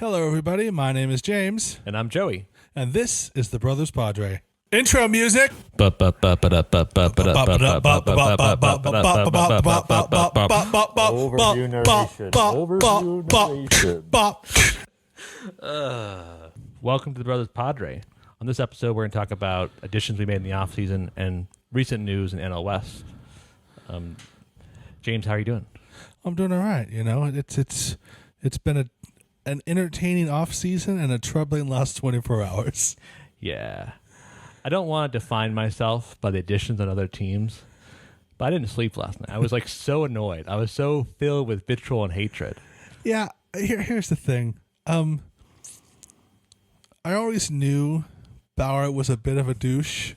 Hello, everybody. My name is James, And I'm Joey. and this is the Brothers Padre. Intro music. Overview narration. Welcome to the Brothers Padre. On this episode, we're going to talk about additions we made in the offseason and recent news in NL West. James, how are you doing? I'm doing all right. You know, it's been an entertaining off season and a troubling last 24 hours. Yeah. I don't want to define myself by the additions on other teams, but I didn't sleep last night. I was like so annoyed. I was so filled with vitriol and hatred. Yeah. Here's the thing. I always knew Bauer was a bit of a douche.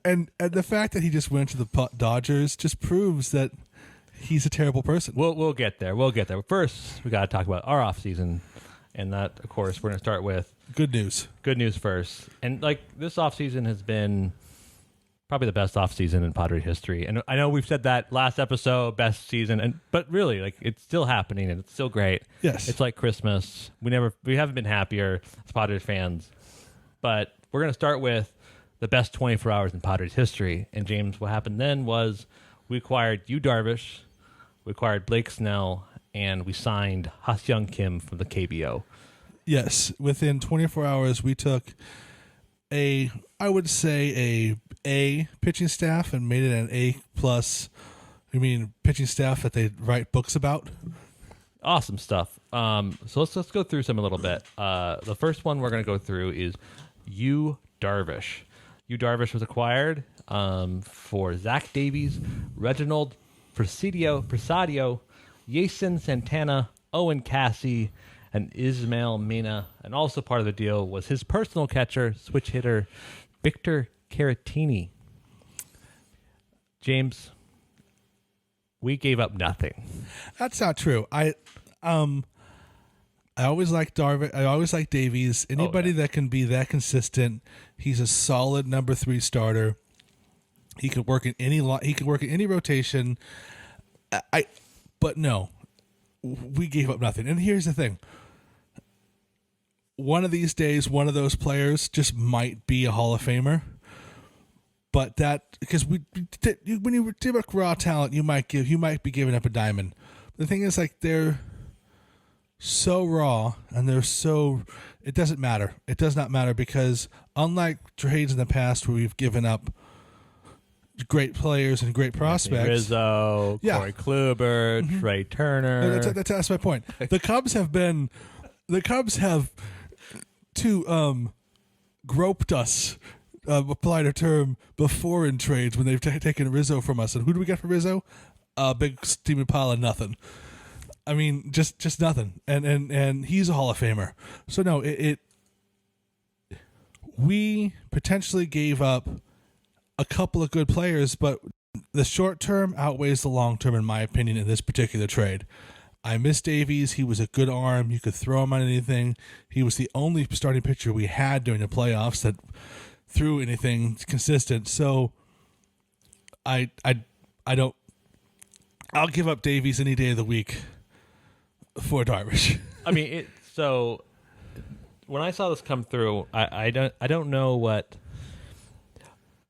and the fact that he just went to the Dodgers just proves that he's a terrible person. We'll get there. But first, we got to talk about our offseason. And that, of course, we're going to start with Good news. Good news first. And like this offseason has been probably the best offseason in Padres history. And I know we've said that last episode, best season, but really, like, it's still happening and it's still great. Yes. It's like Christmas. We haven't been happier as Padres fans. But we're going to start with the best 24 hours in Padres history. And James, what happened then was we acquired Hugh Darvish, we acquired Blake Snell, and we signed Ha-Seong Kim from the KBO. Yes, within 24 hours, we took I would say a pitching staff and made it an A plus. I mean, pitching staff that they write books about. Awesome stuff. So let's go through some a little bit. The first one we're going to go through is Hugh Darvish. Hugh Darvish was acquired for Zach Davies, Reginald Presidio, Jason Santana, Owen Cassie, and Ismail Mena. And also part of the deal was his personal catcher, switch hitter, Victor Caratini. James, we gave up nothing. That's not true. I always like Darvish. I always like Davies. Anybody that can be that consistent. He's a solid number 3 starter. He could work in any rotation. But no, we gave up nothing. And here's the thing. One of these days, one of those players just might be a Hall of Famer. But because when you look raw talent, you might be giving up a diamond. The thing is, like, they're so raw and it doesn't matter. It does not matter because unlike trades in the past where we've given up great players and great prospects, Rizzo, Corey Kluber, Trey Turner. That's my point. The Cubs have groped us, applied a term before in trades when they've taken Rizzo from us. And who do we get for Rizzo? A big steaming pile of nothing. I mean, just nothing. And he's a Hall of Famer. So no, we potentially gave up a couple of good players, but the short term outweighs the long term, in my opinion, in this particular trade. I miss Davies. He was a good arm. You could throw him on anything. He was the only starting pitcher we had during the playoffs that threw anything consistent. So I'll give up Davies any day of the week for Darvish. I mean, so when I saw this come through, I don't know what.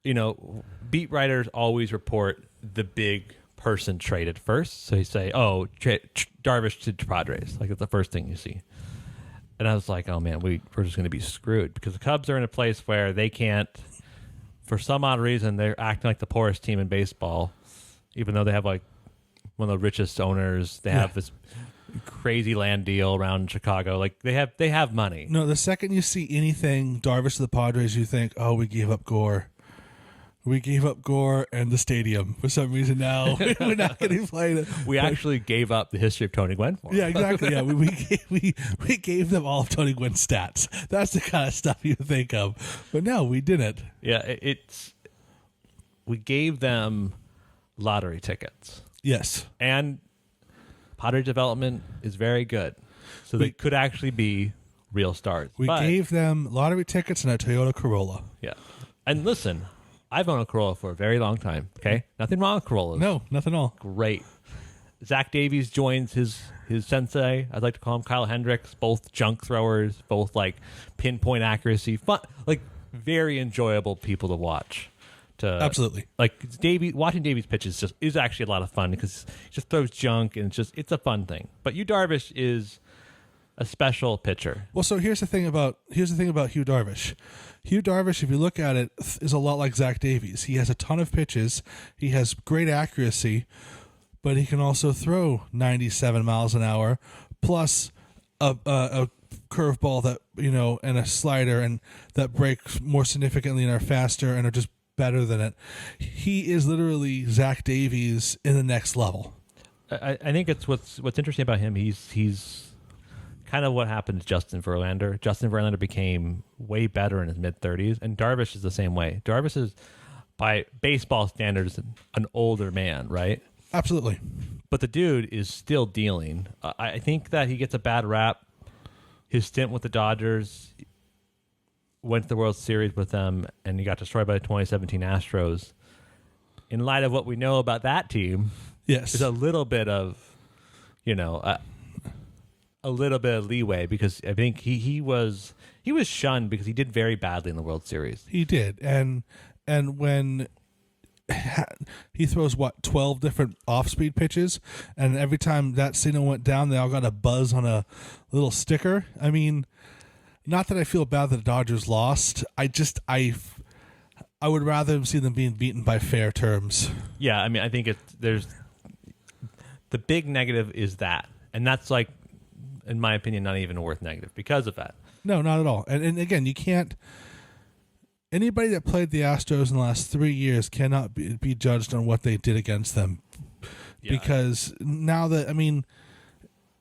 You know, beat writers always report the big person traded first. So you say, Darvish to Padres. Like, that's the first thing you see. And I was like, oh, man, we're just going to be screwed. Because the Cubs are in a place where they can't, for some odd reason, they're acting like the poorest team in baseball. Even though they have, like, one of the richest owners. They have this crazy land deal around Chicago. Like, they have money. No, the second you see anything Darvish to the Padres, you think, oh, we gave up Gore. We gave up Gore and the stadium for some reason. Now we're not going to play it. We actually gave up the history of Tony Gwynn for him. Yeah, exactly. Yeah, we gave them all of Tony Gwynn's stats. That's the kind of stuff you think of. But no, we didn't. Yeah, we gave them lottery tickets. Yes, and Padres development is very good, so they could actually be real stars. We gave them lottery tickets and a Toyota Corolla. Yeah, and listen. I've owned a Corolla for a very long time, okay? Nothing wrong with Corollas. No, nothing at all. Great. Zach Davies joins his sensei. I'd like to call him Kyle Hendricks. Both junk throwers, both like pinpoint accuracy, fun, like very enjoyable people to watch. Absolutely. Like watching Davies pitches is actually a lot of fun because he just throws junk and it's a fun thing. But Hugh Darvish is a special pitcher. Well, so here's the thing about Hugh Darvish. Hugh Darvish, if you look at it, is a lot like Zach Davies. He has a ton of pitches. He has great accuracy, but he can also throw 97 miles an hour plus a curveball that, and a slider and that break more significantly and are faster and are just better than it. He is literally Zach Davies in the next level. I think it's what's interesting about him. He's kind of what happened to Justin Verlander. Justin Verlander became way better in his mid-30s, and Darvish is the same way. Darvish is, by baseball standards, an older man, right? Absolutely. But the dude is still dealing. I think that he gets a bad rap. His stint with the Dodgers, went to the World Series with them, and he got destroyed by the 2017 Astros. In light of what we know about that team, yes, there's a little bit of, a little bit of leeway because I think he was shunned because he did very badly in the World Series. He did, and when he throws 12 different off-speed pitches, and every time that signal went down, they all got a buzz on a little sticker. I mean, not that I feel bad that the Dodgers lost. I would rather see them being beaten by fair terms. Yeah, I mean, I think there's the big negative is that, and that's like, in my opinion, not even a worth negative because of that. No, not at all. And again, you can't. Anybody that played the Astros in the last 3 years cannot be judged on what they did against them, because now that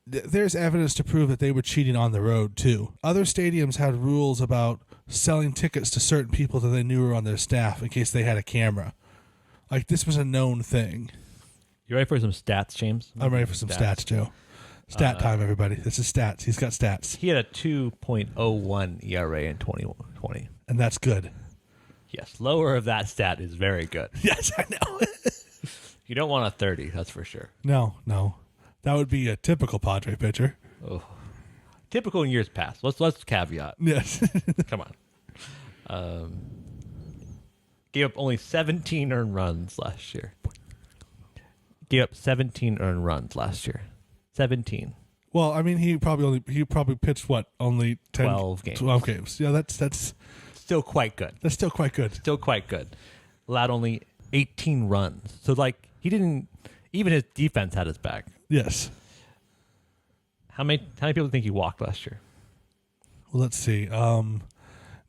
there's evidence to prove that they were cheating on the road too. Other stadiums had rules about selling tickets to certain people that they knew were on their staff in case they had a camera. Like, this was a known thing. You ready for some stats, James? I'm ready for some stats, Joe. Stat time, everybody. This is stats. He's got stats. He had a 2.01 ERA in 2020. And that's good. Yes, lower of that stat is very good. Yes, I know. You don't want a 30, that's for sure. No. That would be a typical Padre pitcher. Oh. Typical in years past. Let's caveat. Yes. Come on. Gave up only 17 earned runs last year. Gave up 17 earned runs last year. 17. Well, I mean, he probably pitched only 10, 12 games. 12 games. Yeah, that's still quite good. That's still quite good. Still quite good. Allowed only 18 runs. So like he didn't even his defense had his back. Yes. How many people think he walked last year? Well, let's see.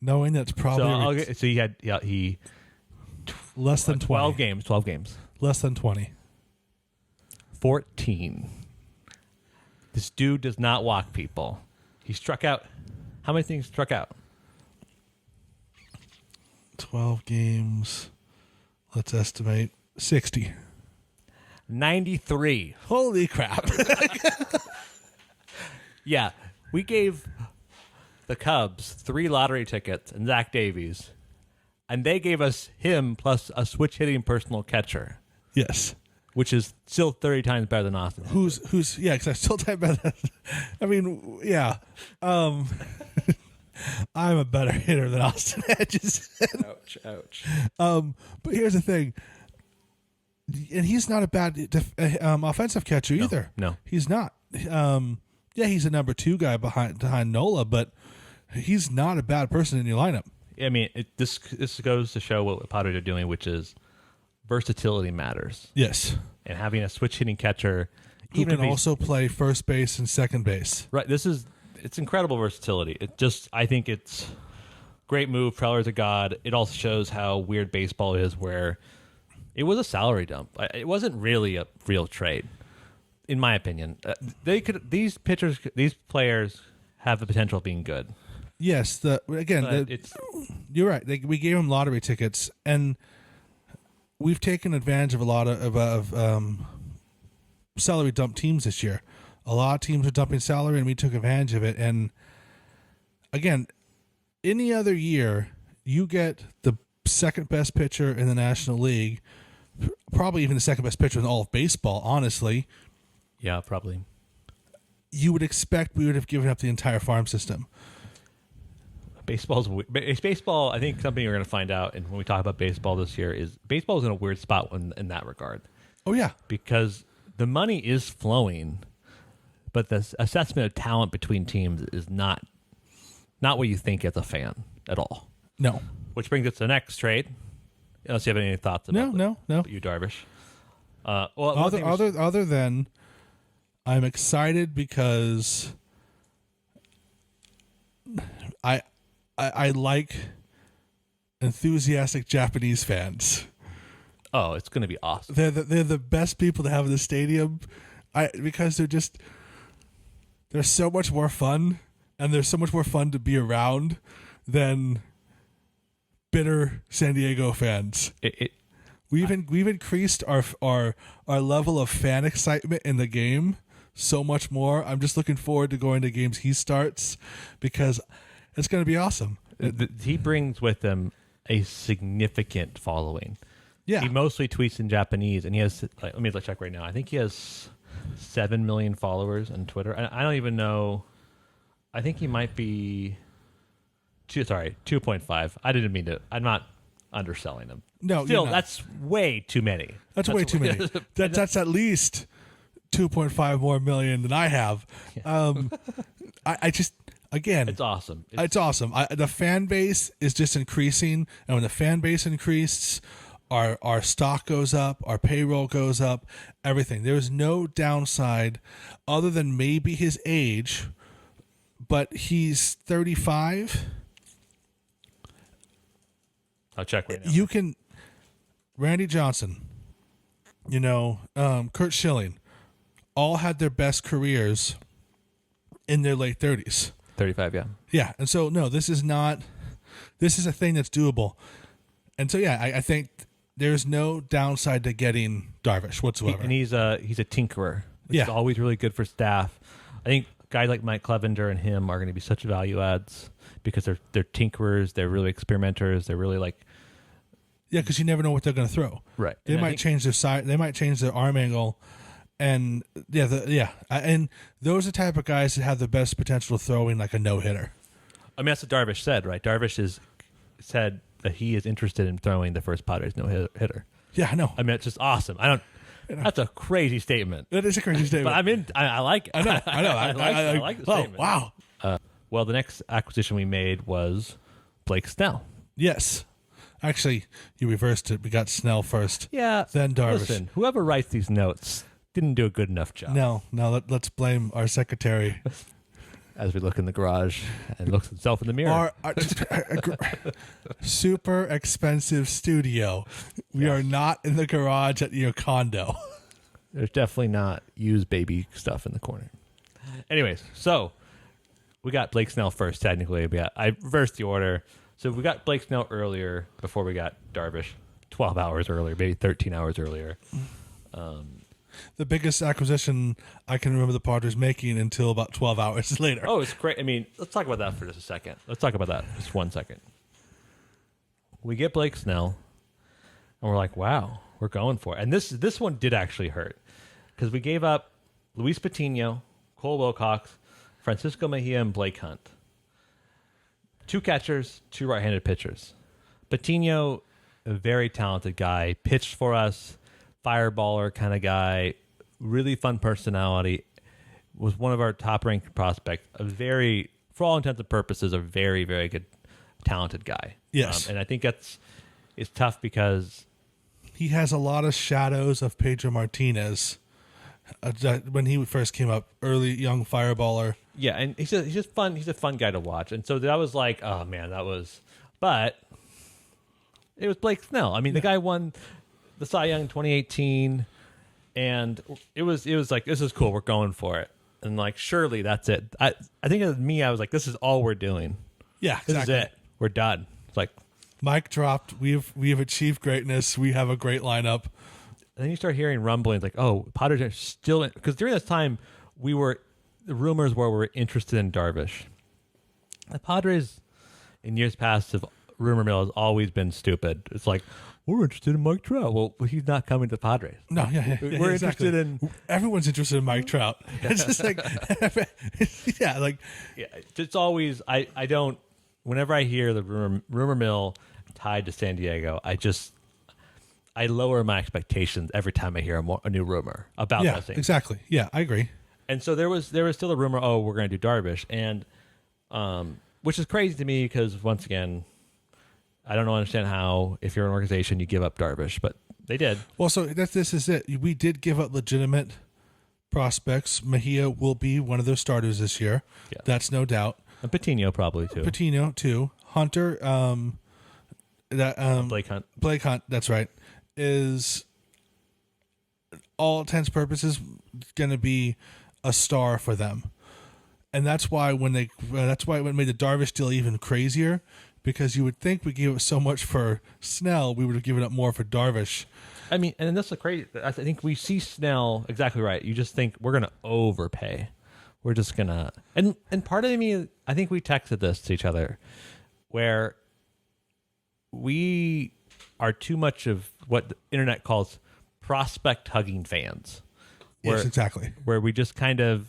Knowing that's probably so he had less than 12 20. 12 games. Less than 20. 14. This dude does not walk people. He struck out. How many things struck out? 12 games. Let's estimate 60. 93. Holy crap. Yeah, we gave the Cubs 3 lottery tickets and Zach Davies, and they gave us him plus a switch hitting personal catcher. Yes. Which is still 30 times better than Austin. Who's yeah, because I still type better. I mean, yeah. I'm a better hitter than Austin Hedges. Ouch. But here's the thing. And he's not a bad offensive catcher either. No. He's not. Yeah, he's a number 2 guy behind Nola, but he's not a bad person in your lineup. I mean, this goes to show what Padres are doing, which is versatility matters. Yes. And having a switch hitting catcher who can also play first base and second base. Right. It's incredible versatility. I think it's great move. Preller's a god. It also shows how weird baseball is, where it was a salary dump. It wasn't really a real trade, in my opinion. These players have the potential of being good. Yes. You're right. We gave them lottery tickets, and we've taken advantage of a lot of salary dump teams this year. A lot of teams are dumping salary, and we took advantage of it. And again, any other year, you get the second best pitcher in the National League, probably even the second best pitcher in all of baseball, honestly, Yeah, probably. You would expect we would have given up the entire farm system. Baseball. I think something you're going to find out, and when we talk about baseball this year, is baseball is in a weird spot in that regard. Oh yeah, because the money is flowing, but the assessment of talent between teams is not what you think as a fan at all. No. Which brings us to the next trade. Unless you have any thoughts about no. you, Darvish. Other than I'm excited because I like enthusiastic Japanese fans. Oh, it's going to be awesome. They're the best people to have in the stadium, because they're so much more fun, and they're so much more fun to be around than bitter San Diego fans. We've increased our level of fan excitement in the game so much more. I'm just looking forward to going to games he starts because it's going to be awesome. He brings with him a significant following. Yeah. He mostly tweets in Japanese, and he has, let me check right now. I think he has 7 million followers on Twitter. I don't even know. I think he might be 2.5. I didn't mean to. I'm not underselling him. No, still, that's way too many. That's way too many. That's at least 2.5 more million than I have. I just, again, it's awesome. It's awesome. The fan base is just increasing, and when the fan base increases, our stock goes up, our payroll goes up, everything. There's no downside other than maybe his age, but he's 35. I'll check right now. Randy Johnson, Kurt Schilling, all had their best careers in their late 30s. 35, yeah. Yeah, and so, no, this is a thing that's doable. And so, yeah, I think there's no downside to getting Darvish whatsoever. And he's a tinkerer. Yeah. He's always really good for staff. I think guys like Mike Clevenger and him are going to be such value adds because they're tinkerers, they're really experimenters, they're really like... Yeah, because you never know what they're going to throw. Right. They might change their side. They might change their arm angle, and and those are the type of guys that have the best potential of throwing like a no hitter. I mean, that's what Darvish said, right? Darvish has said that he is interested in throwing the first Padres no hitter. Yeah, I know. I mean, it's just awesome. That's a crazy statement. That is a crazy statement. But I like it. I know. I like the statement. Wow. Well, the next acquisition we made was Blake Snell. Yes. Actually, you reversed it. We got Snell first. Yeah. Then Darvish. Listen, whoever writes these notes didn't do a good enough job. No, let's blame our secretary. As we look in the garage and looks himself in the mirror. Our super expensive studio. We are not in the garage at your condo. There's definitely not used baby stuff in the corner. Anyways, so we got Blake Snell first, technically. I reversed the order. So we got Blake Snell earlier before we got Darvish, 12 hours earlier, maybe 13 hours earlier. The biggest acquisition I can remember the Padres making until about 12 hours later. Oh, it's great. I mean, let's talk about that for just a second. Let's talk about that just 1 second. We get Blake Snell, and we're like, wow, we're going for it. And this one did actually hurt because we gave up Luis Patino, Cole Wilcox, Francisco Mejia, and Blake Hunt. 2 catchers, 2 right-handed pitchers. Patino, a very talented guy, pitched for us, fireballer kind of guy, really fun personality, was one of our top-ranked prospects, for all intents and purposes, a very, very good, talented guy. Yes. And I think it's tough because... He has a lot of shadows of Pedro Martinez when he first came up, early, young fireballer. Yeah, and he's just fun. He's a fun guy to watch. And so that was like, oh, man, but it was Blake Snell. I mean, the guy won the Cy Young 2018, and it was like, this is cool. We're going for it. And like, surely that's it. I think of me, I was like, this is all we're doing. Yeah, exactly. This is it. We're done. It's like, mic dropped. We have achieved greatness. We have a great lineup. And then you start hearing rumblings like, oh, Padres are still, because during this time, the rumors were we were interested in Darvish. The Padres in years past rumor mill has always been stupid. It's like, we're interested in Mike Trout. Well, he's not coming to the Padres. No, We're exactly. interested in. Everyone's interested in Mike Trout. It's just like, yeah, like Yeah, it's always I don't. Whenever I hear the rumor mill tied to San Diego, I lower my expectations every time I hear a new rumor about yeah, that thing. exactly. Yeah, I agree. And so there was still a rumor. Oh, we're going to do Darvish, and which is crazy to me because once again, I don't understand how if you're an organization you give up Darvish, but they did. Well, so this is it. We did give up legitimate prospects. Mejia will be one of those starters this year. Yeah. That's no doubt. And Patino probably too. Patino too. Hunter, Blake Hunt. Blake Hunt. That's right. Is all intents and purposes going to be a star for them, and that's why when it made the Darvish deal even crazier, because you would think we gave up so much for Snell, we would have given up more for Darvish. I mean, and that's the crazy. I think we see Snell exactly right. You just think we're going to overpay. We're just gonna, and part of me, I think we texted this to each other, where we are too much of what the internet calls prospect hugging fans. Yes, exactly. Where we just kind of,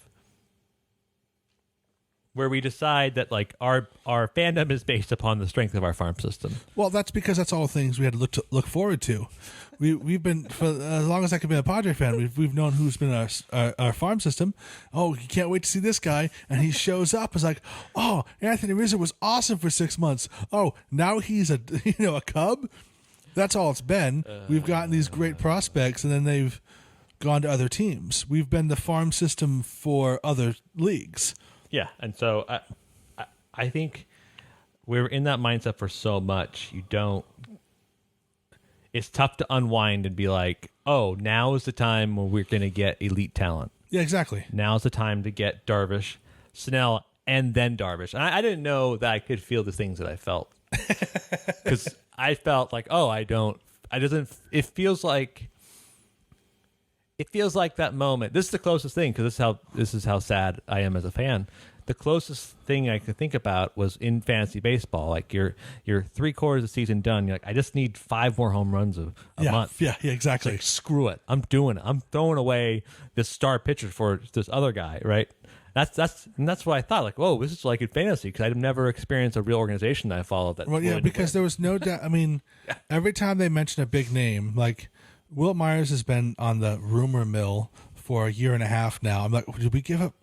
where we decide that like our fandom is based upon the strength of our farm system. Well, that's because that's all things we had to look forward to. We've been, for as long as I could be a Padre fan, we've known who's been our farm system. Oh, you can't wait to see this guy, and he shows up. It's like, oh, Anthony Rizzo was awesome for 6 months. Oh, now he's a Cub. That's all it's been. We've gotten these great prospects, and then they've gone to other teams. We've been the farm system for other leagues. Yeah, and so I think we're in that mindset for so much. It's tough to unwind and be like, oh, now is the time when we're going to get elite talent. Yeah, exactly. Now's the time to get Darvish, Snell, and then Darvish. And I didn't know that I could feel the things that I felt. Because I felt like, oh, it feels like that moment. This is the closest thing, because this is how sad I am as a fan. The closest thing I could think about was in fantasy baseball. Like you're 3/4 of the season done. You're like, I just need 5 more home runs a month. Yeah, exactly. Like, screw it. I'm doing it. I'm throwing away this star pitcher for this other guy, right? That's what I thought. Like, whoa, this is like in fantasy, because I've never experienced a real organization that I followed that. Well, yeah, because there was no doubt. I mean, every time they mention a big name, like Wilt Myers has been on the rumor mill for a year and a half now. I'm like, did we give up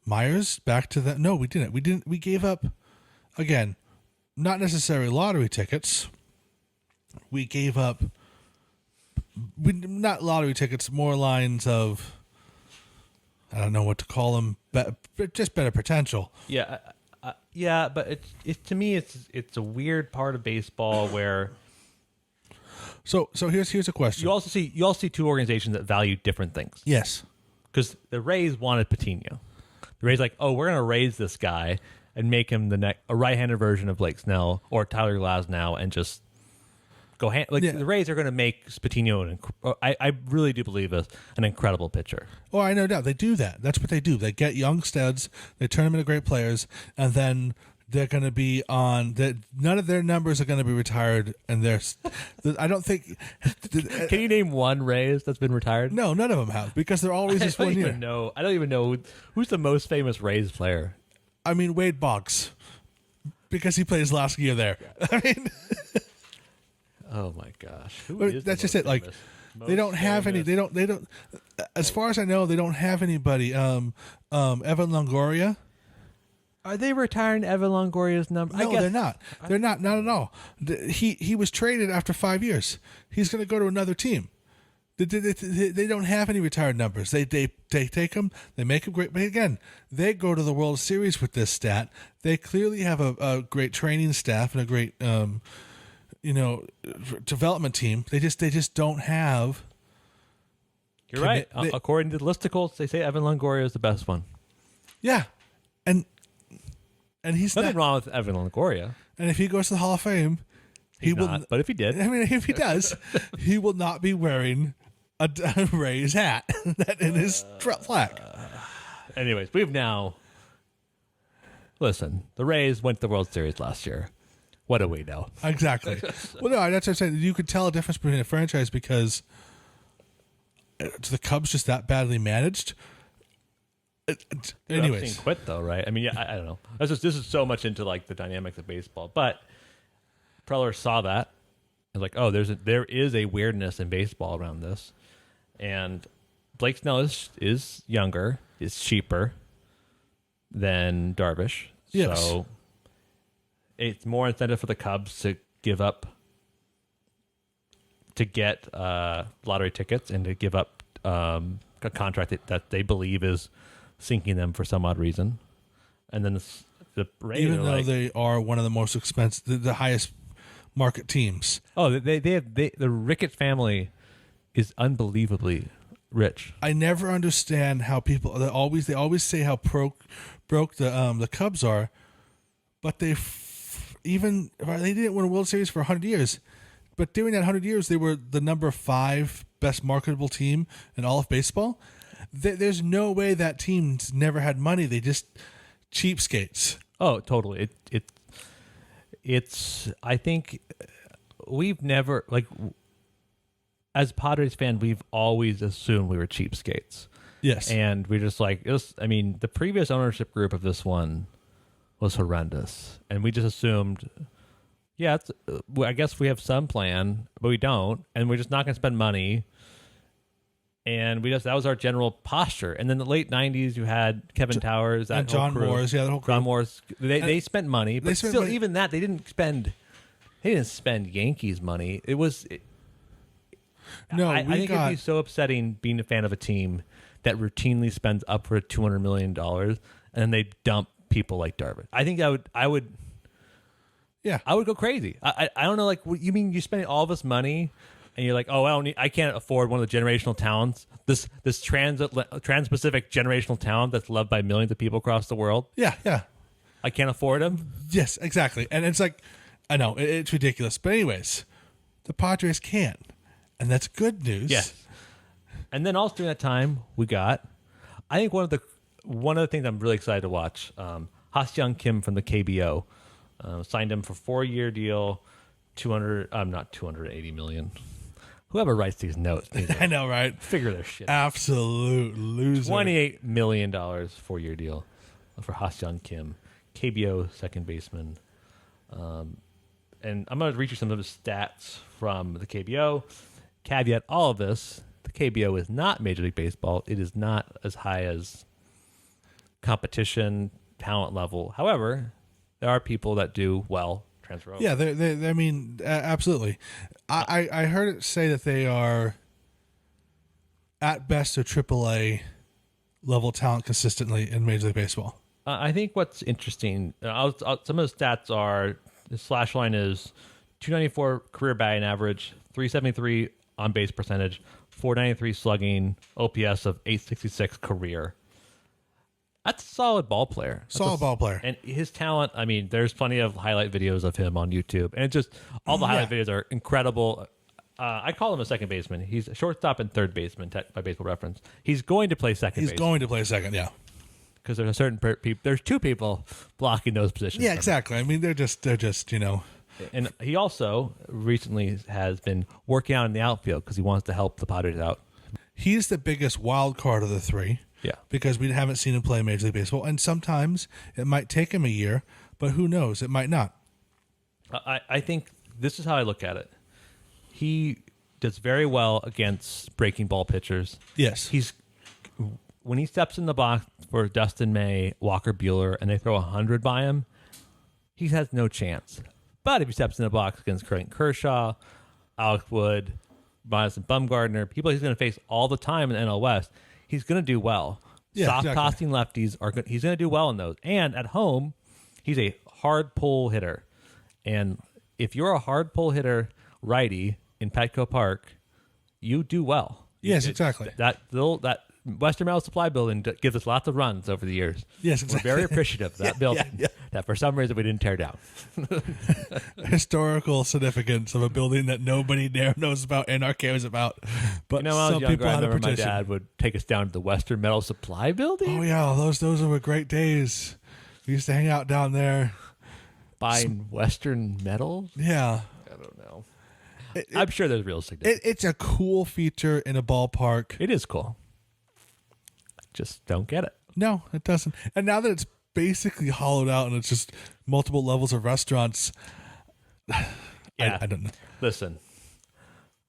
Myers back to that? No, we didn't. We gave up, again, not necessarily lottery tickets. We gave up, not lottery tickets, more lines of, I don't know what to call them, but just better potential. Yeah, yeah, but it's to me it's a weird part of baseball where. So here's a question. You also see two organizations that value different things. Yes, because the Rays wanted Patino. The Rays like, oh, we're gonna raise this guy and make him a right-handed version of Blake Snell or Tyler Glasnow, and just go The Rays are gonna make Patino I really do believe an incredible pitcher. Oh, I no doubt they do that. That's what they do. They get young studs, they turn them into great players, and then they're going to be on. None of their numbers are going to be retired, and I don't think. Can you name one Rays that's been retired? No, none of them have, because they're always just 1 year. I don't even know who's the most famous Rays player. I mean, Wade Boggs, because he played his last year there. I mean, oh my gosh, that's just it. Like, they don't have any. They don't. As far as I know, they don't have anybody. Evan Longoria. Are they retiring Evan Longoria's number? No, they're not. They're not at all. He was traded after 5 years. He's going to go to another team. They don't have any retired numbers. They take them, they make them great. But again, they go to the World Series with this stat. They clearly have a great training staff and a great development team. They just don't have. You're right. According to the listicles, they say Evan Longoria is the best one. Yeah, and he's nothing wrong with Evan Longoria. And if he goes to the Hall of Fame, he will. But if he did, I mean, if he does, he will not be wearing a Rays hat in his flag. Anyways, we've now. Listen, the Rays went to the World Series last year. what do we know? Exactly. Well, no, that's what I'm saying. You could tell a difference between a franchise because the Cubs just that badly managed. Anyways, quit though, right? I mean, yeah, I don't know. This is so much into like the dynamics of baseball, but Preller saw that. I was like, oh, there is a weirdness in baseball around this, and Blake Snell is younger, is cheaper than Darvish, so it's more incentive for the Cubs to give up to get lottery tickets and to give up a contract that they believe is sinking them for some odd reason. And then the Rays, even though they are one of the most expensive, the highest market teams. Oh, the Ricketts family is unbelievably rich. I never understand how people they always say how broke the Cubs are, but they didn't win a World Series for 100 years. But during that 100 years, they were the number 5 best marketable team in all of baseball. There's no way that team's never had money. They just cheapskates. Oh, totally. It's. I think we've never as Padres fans, we've always assumed we were cheapskates. Yes, and we're just like, I mean, the previous ownership group of this one was horrendous, and we just assumed, yeah, I guess we have some plan, but we don't, and we're just not going to spend money. And that was our general posture. And then the late 90s, you had Kevin Towers, and John Moores, the whole crew. John Moores. They spent money, but still, even that, they didn't spend Yankees money. It was. I think it'd be so upsetting being a fan of a team that routinely spends upward $200 million and then they dump people like Darvish. I think I would go crazy. I don't know. Like, what you mean? You spend all this money and you're like, oh, I can't afford one of the generational talents. This trans-Pacific generational talent that's loved by millions of people across the world. Yeah. I can't afford him. Yes, exactly. And it's like, I know it's ridiculous, but anyways, the Padres can, and that's good news. Yes. And then also during that time, we got, I think one of the things I'm really excited to watch. Ha-Seong Kim from the KBO signed him for 4-year deal, not 280 million. Whoever writes these notes, I know, right? Figure their shit. Absolute loser. $28 million 4-year deal for Ha-Seong Kim, KBO second baseman. And I'm going to read you some of the stats from the KBO. Caveat all of this: the KBO is not Major League Baseball. It is not as high as competition talent level. However, there are people that do well transfer over. Yeah, I mean, absolutely. I heard it say that they are at best a AAA level talent consistently in Major League Baseball. I think what's interesting, some of the stats are, the slash line is 294 career batting average, 373 on base percentage, 493 slugging, OPS of 866 career. That's a solid ball player. Ball player. And his talent, I mean, there's plenty of highlight videos of him on YouTube. And it just, all the highlight videos are incredible. I call him a second baseman. He's a shortstop and third baseman by Baseball Reference. He's going to play second base. He's going to play second, yeah. Because there's a certain there's 2 people blocking those positions. Yeah, exactly. I mean, they're just, And he also recently has been working out in the outfield because he wants to help the Padres out. He's the biggest wild card of the 3. Yeah. Because we haven't seen him play Major League Baseball. And sometimes it might take him a year, but who knows? It might not. I think this is how I look at it. He does very well against breaking ball pitchers. Yes. When he steps in the box for Dustin May, Walker Buehler, and they throw 100 by him, he has no chance. But if he steps in the box against Clayton Kershaw, Alex Wood, Madison Bumgarner, people he's going to face all the time in the NL West, he's going to do well. Yeah, Soft-tossing lefties, he's going to do well in those. And at home, he's a hard pull hitter. And if you're a hard pull hitter righty in Petco Park, you do well. Yes, exactly. That Western Metal Supply building gives us lots of runs over the years. Yes, exactly. We're very appreciative of that building that for some reason we didn't tear down. Historical significance of a building that nobody there knows about and or cares about. But when I was some younger, people I had a remember my petition. dad would take us down to the Western Metal Supply building. Oh yeah, those were great days. We used to hang out down there. buying Western metals? Yeah. I don't know. I'm sure there's real significance. It's a cool feature in a ballpark. It is cool. Just don't get it. No, it doesn't. And now that it's basically hollowed out and it's just multiple levels of restaurants, Yeah. I don't know. Listen.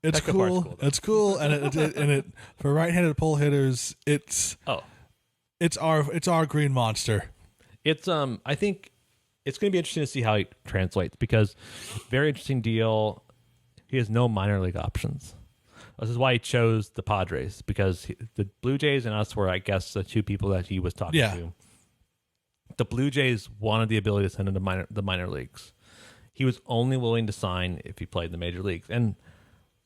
It's Petco Park's cool. cool, though. It's cool, and it for right-handed pull hitters, it's our green monster. It's I think it's going to be interesting to see how he translates because very interesting deal. He has no minor league options. This is why he chose the Padres because the Blue Jays and us were, I guess, the two people that he was talking to. The Blue Jays wanted the ability to send him to the minor leagues. He was only willing to sign if he played in the major leagues, and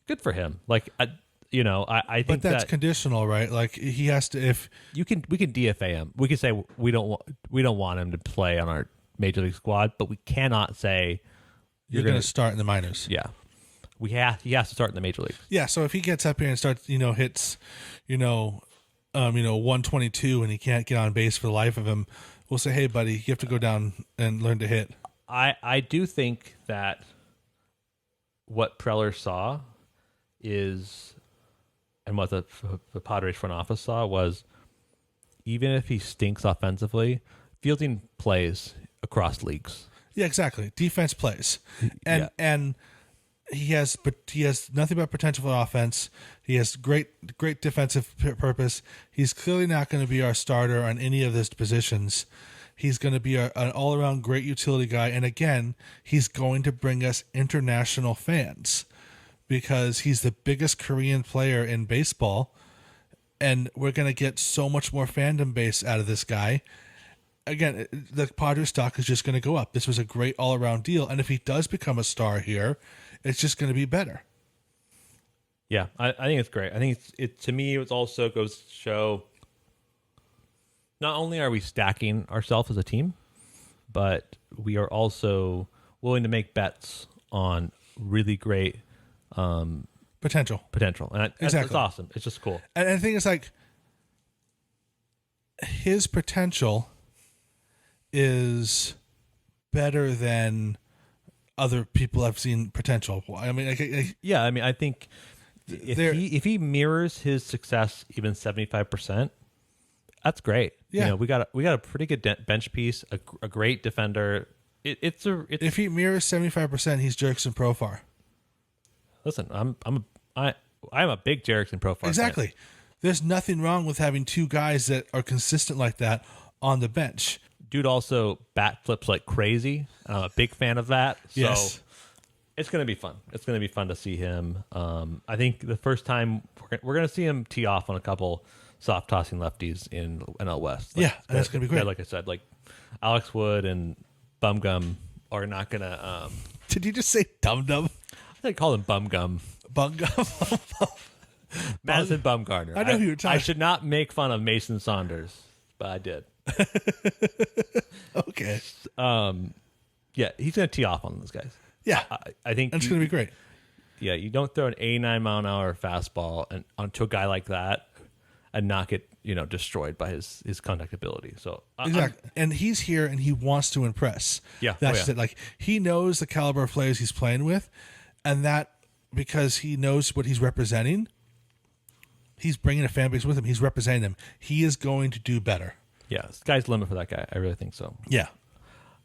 good for him. Like, I think but that's conditional, right? Like he has to. If we can DFA him, we can say we don't want him to play on our major league squad, but we cannot say you're going to start in the minors. Yeah, he has to start in the major leagues. Yeah, so if he gets up here and starts, hits, 122 and he can't get on base for the life of him, we'll say, hey, buddy, you have to go down and learn to hit. I do think that what Preller saw is, and what the Padres front office saw was, even if he stinks offensively, fielding plays across leagues. Yeah, exactly. Defense plays, and he has nothing but potential for offense. He has great defensive purpose. He's clearly not going to be our starter on any of those positions. He's going to be an all-around great utility guy, and again, he's going to bring us international fans because he's the biggest Korean player in baseball, and we're going to get so much more fandom base out of this guy. Again, the Padres stock is just going to go up. This was a great all-around deal, and if he does become a star here, it's just going to be better. Yeah, I think it's great. I think it to me, it also goes to show not only are we stacking ourselves as a team, but we are also willing to make bets on really great potential. And that's awesome. It's just cool. And the thing is, like, his potential is better than other people I've seen potential. I mean, I think if he mirrors his success even 75%, that's great. Yeah, we got a pretty good bench piece, a great defender. If he mirrors 75%, he's Jerickson Profar. Listen, I'm a big Jerickson Profar. Exactly. Fan. There's nothing wrong with having two guys that are consistent like that on the bench. Dude also bat flips like crazy. I'm a big fan of that. So yes. It's going to be fun. It's going to be fun to see him. I think the first time we're going to see him tee off on a couple soft tossing lefties in NL West. That's going to be great. Like I said, like Alex Wood and Bum Gum are not going to. Did you just say Dum Dum? I think I call him Bum Gum. Bum Gum. Madison Bumgarner. I know who you're talking. I should not make fun of Mason Saunders, but I did. Okay. Yeah, he's going to tee off on those guys. Yeah, I think it's going to be great. Yeah, you don't throw an 89 mile an hour fastball and onto a guy like that and not get destroyed by his contact ability. So exactly, and he's here and he wants to impress. Yeah, that's it. Like he knows the caliber of players he's playing with, and that because he knows what he's representing, he's bringing a fan base with him. He's representing them. He is going to do better. Yeah, sky's the limit for that guy. I really think so. Yeah.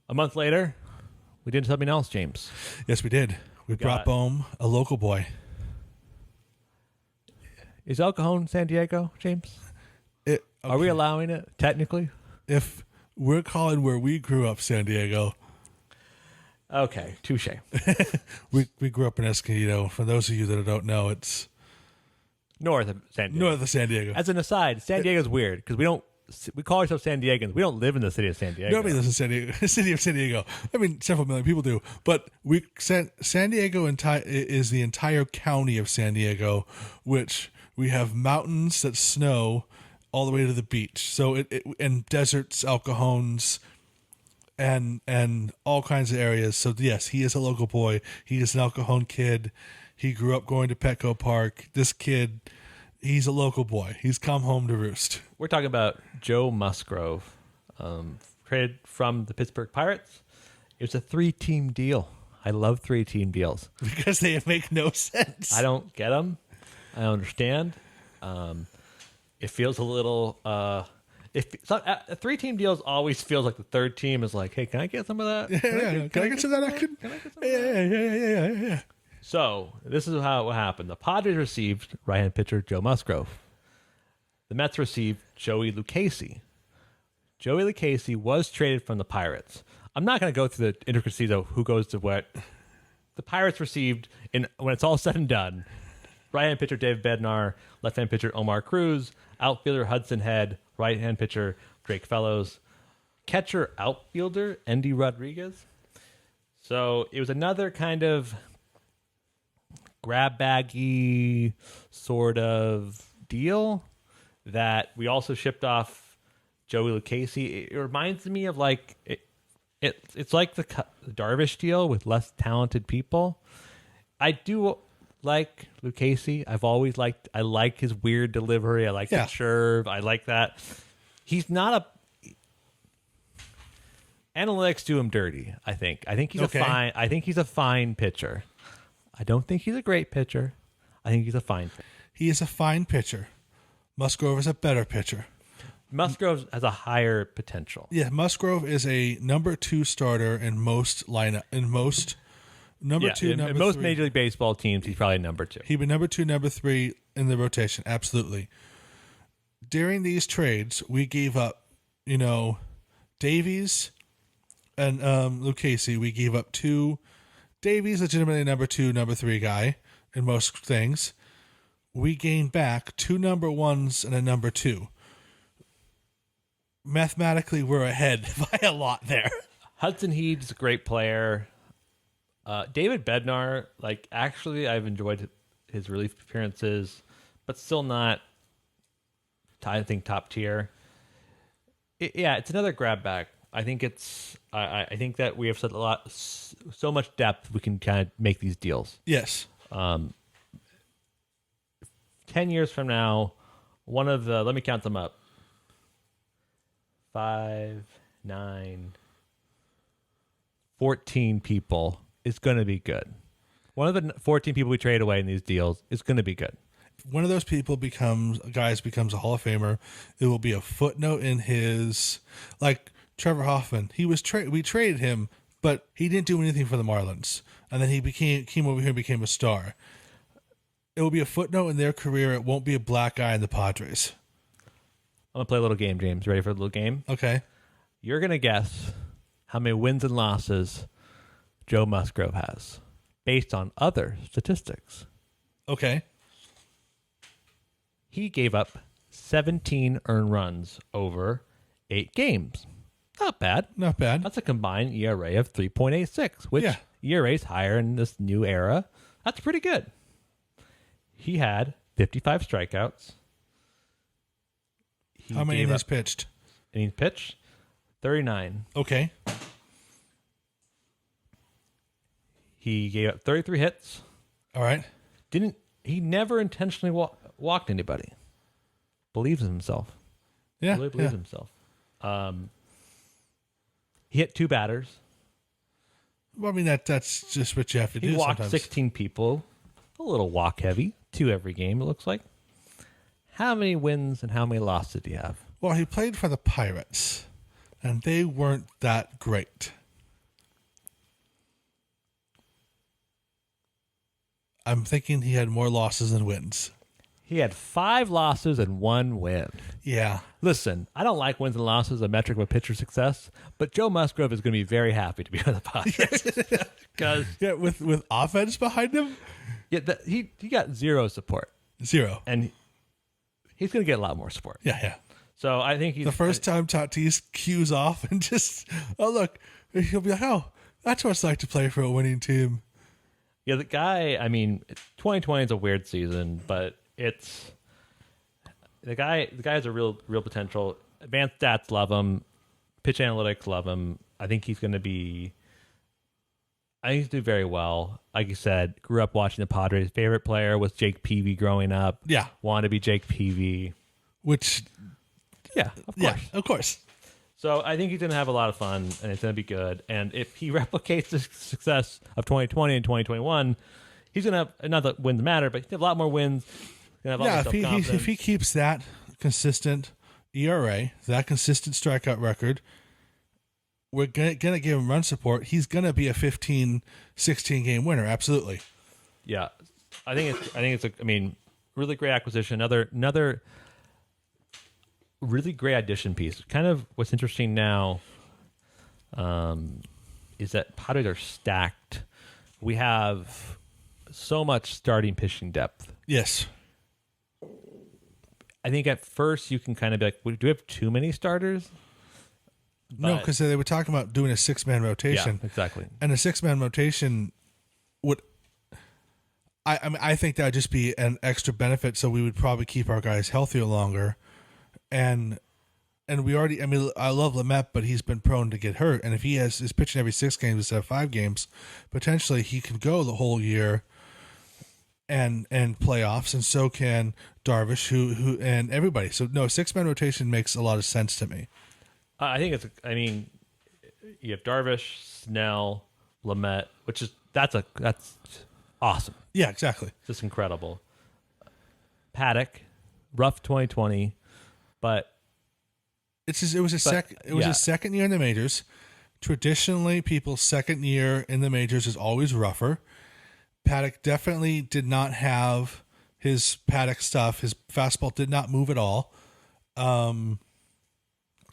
A month later, we did something else, James. Yes, we did. We brought home a local boy. Is El Cajon San Diego, James? Okay. Are we allowing it, technically? If we're calling where we grew up San Diego. Okay, touche. we grew up in Escondido. For those of you that don't know, it's north of San Diego. North of San Diego. As an aside, San Diego's weird because we call ourselves San Diegans. We don't live in the city of San Diego. Nobody lives in San Diego, city of San Diego. I mean, several million people do. But San Diego is the entire county of San Diego, which we have mountains that snow all the way to the beach. So and deserts, El Cajons, and all kinds of areas. So yes, he is a local boy. He is an El Cajon kid. He grew up going to Petco Park. This kid, he's a local boy. He's come home to roost. We're talking about Joe Musgrove, traded from the Pittsburgh Pirates It was a 3-team deal. I love 3-team deals because they make no sense. I don't get them. I don't understand. It feels a little. A 3-team deals always feels like the third team is like, hey, can I get some of that? Can I get some of that? Yeah. So this is how it happened. The Padres received right-hand pitcher Joe Musgrove. The Mets received Joey Lucchesi. Joey Lucchesi was traded from the Pirates. I'm not going to go through the intricacies of who goes to what. The Pirates received, when it's all said and done, right-hand pitcher David Bednar, left-hand pitcher Omar Cruz, outfielder Hudson Head, right-hand pitcher Drake Fellows, catcher outfielder Endy Rodriguez. So it was another kind of grab baggy sort of deal that we also shipped off Joey Lucchesi. It reminds me of like it's like the Darvish deal with less talented people. I do like Lucchesi. I like his weird delivery. I like the curve. I like that. He's not analytics do him dirty, I think. I think he's a fine pitcher. I don't think he's a great pitcher. I think he's a fine pitcher. He is a fine pitcher. Musgrove is a better pitcher. Musgrove has a higher potential. Yeah, Musgrove is a number 2 starter in most lineup. In most number 2, number in most 3. Major League Baseball teams, he's probably number 2. He'd be number 2, number 3 in the rotation. Absolutely. During these trades, we gave up, Davies and Lucchesi. We gave up 2. Davies, legitimately number 2, number 3 guy in most things. We gained back 2 number 1s and a number 2. Mathematically, we're ahead by a lot there. Hudson Heed's a great player. David Bednar, actually, I've enjoyed his relief appearances, but still not, I think, top tier. It's another grab bag. I think I think that we have so much depth we can kind of make these deals. Yes. 10 years from now, let me count them up. 5, 9, 14 people is going to be good. One of the 14 people we trade away in these deals is going to be good. If one of those people becomes a Hall of Famer, it will be a footnote in his, like Trevor Hoffman. We traded him, but he didn't do anything for the Marlins, and then he came over here and became a star. It will be a footnote in their career. It won't be a black eye in the Padres. I'm going to play a little game, James. Ready for a little game? Okay. You're going to guess how many wins and losses Joe Musgrove has based on other statistics. Okay. He gave up 17 earned runs over 8 games. Not bad. Not bad. That's a combined ERA of 3.86, which ERA is higher in this new era. That's pretty good. He had 55 strikeouts. How many innings pitched? Innings pitched? 39. Okay. He gave up 33 hits. All right. He never intentionally walked anybody. Believes in himself. Yeah. Really believes in himself. He hit 2 batters. Well, I mean, that's just what you have to do. He walked sometimes. 16 people. A little walk heavy. 2 every game, it looks like. How many wins and how many losses did he have? Well, he played for the Pirates, and they weren't that great. I'm thinking he had more losses than wins. He had 5 losses and 1 win. Yeah. Listen, I don't like wins and losses, a metric of a pitcher's success, but Joe Musgrove is going to be very happy to be on the Padres. Because with offense behind him? Yeah, he got 0 support. 0. And he's going to get a lot more support. Yeah. So I think the first time Tatis cues off and just, look, he'll be like, that's what it's like to play for a winning team. Yeah, the guy, 2020 is a weird season, but the guy has a real potential. Advanced stats love him. Pitch analytics love him. I think he's going to do very well. Like you said, grew up watching the Padres. Favorite player was Jake Peavy growing up. Yeah. Wanted to be Jake Peavy. Which, yeah, of course. Yeah, of course. So I think he's going to have a lot of fun, and it's going to be good. And if he replicates the success of 2020 and 2021, he's going to have, not that wins matter, but he's going to have a lot more wins. He's going to have a lot more self-confidence. If he keeps that consistent ERA, that consistent strikeout record, we're going to give him run support. He's going to be a 15, 16 game winner. Absolutely. Yeah. I think it's really great acquisition. Another really great addition piece. Kind of what's interesting now is that Padres are stacked. We have so much starting pitching depth. Yes. I think at first you can kind of be like, do we have too many starters? No, because they were talking about doing a 6-man rotation. Yeah, exactly. And a 6-man rotation would, I think that would just be an extra benefit. So we would probably keep our guys healthier longer. And we already, I love Lamet, but he's been prone to get hurt. And if he is pitching every 6 games instead of 5 games, potentially he can go the whole year and playoffs, and so can Darvish, who and everybody. So no, 6-man rotation makes a lot of sense to me. I think you have Darvish, Snell, Lamet, which is that's awesome. Yeah, exactly. Just incredible. Paddock, rough 2020, but it was his second year in the majors. Traditionally, people's second year in the majors is always rougher. Paddock definitely did not have his Paddock stuff. His fastball did not move at all.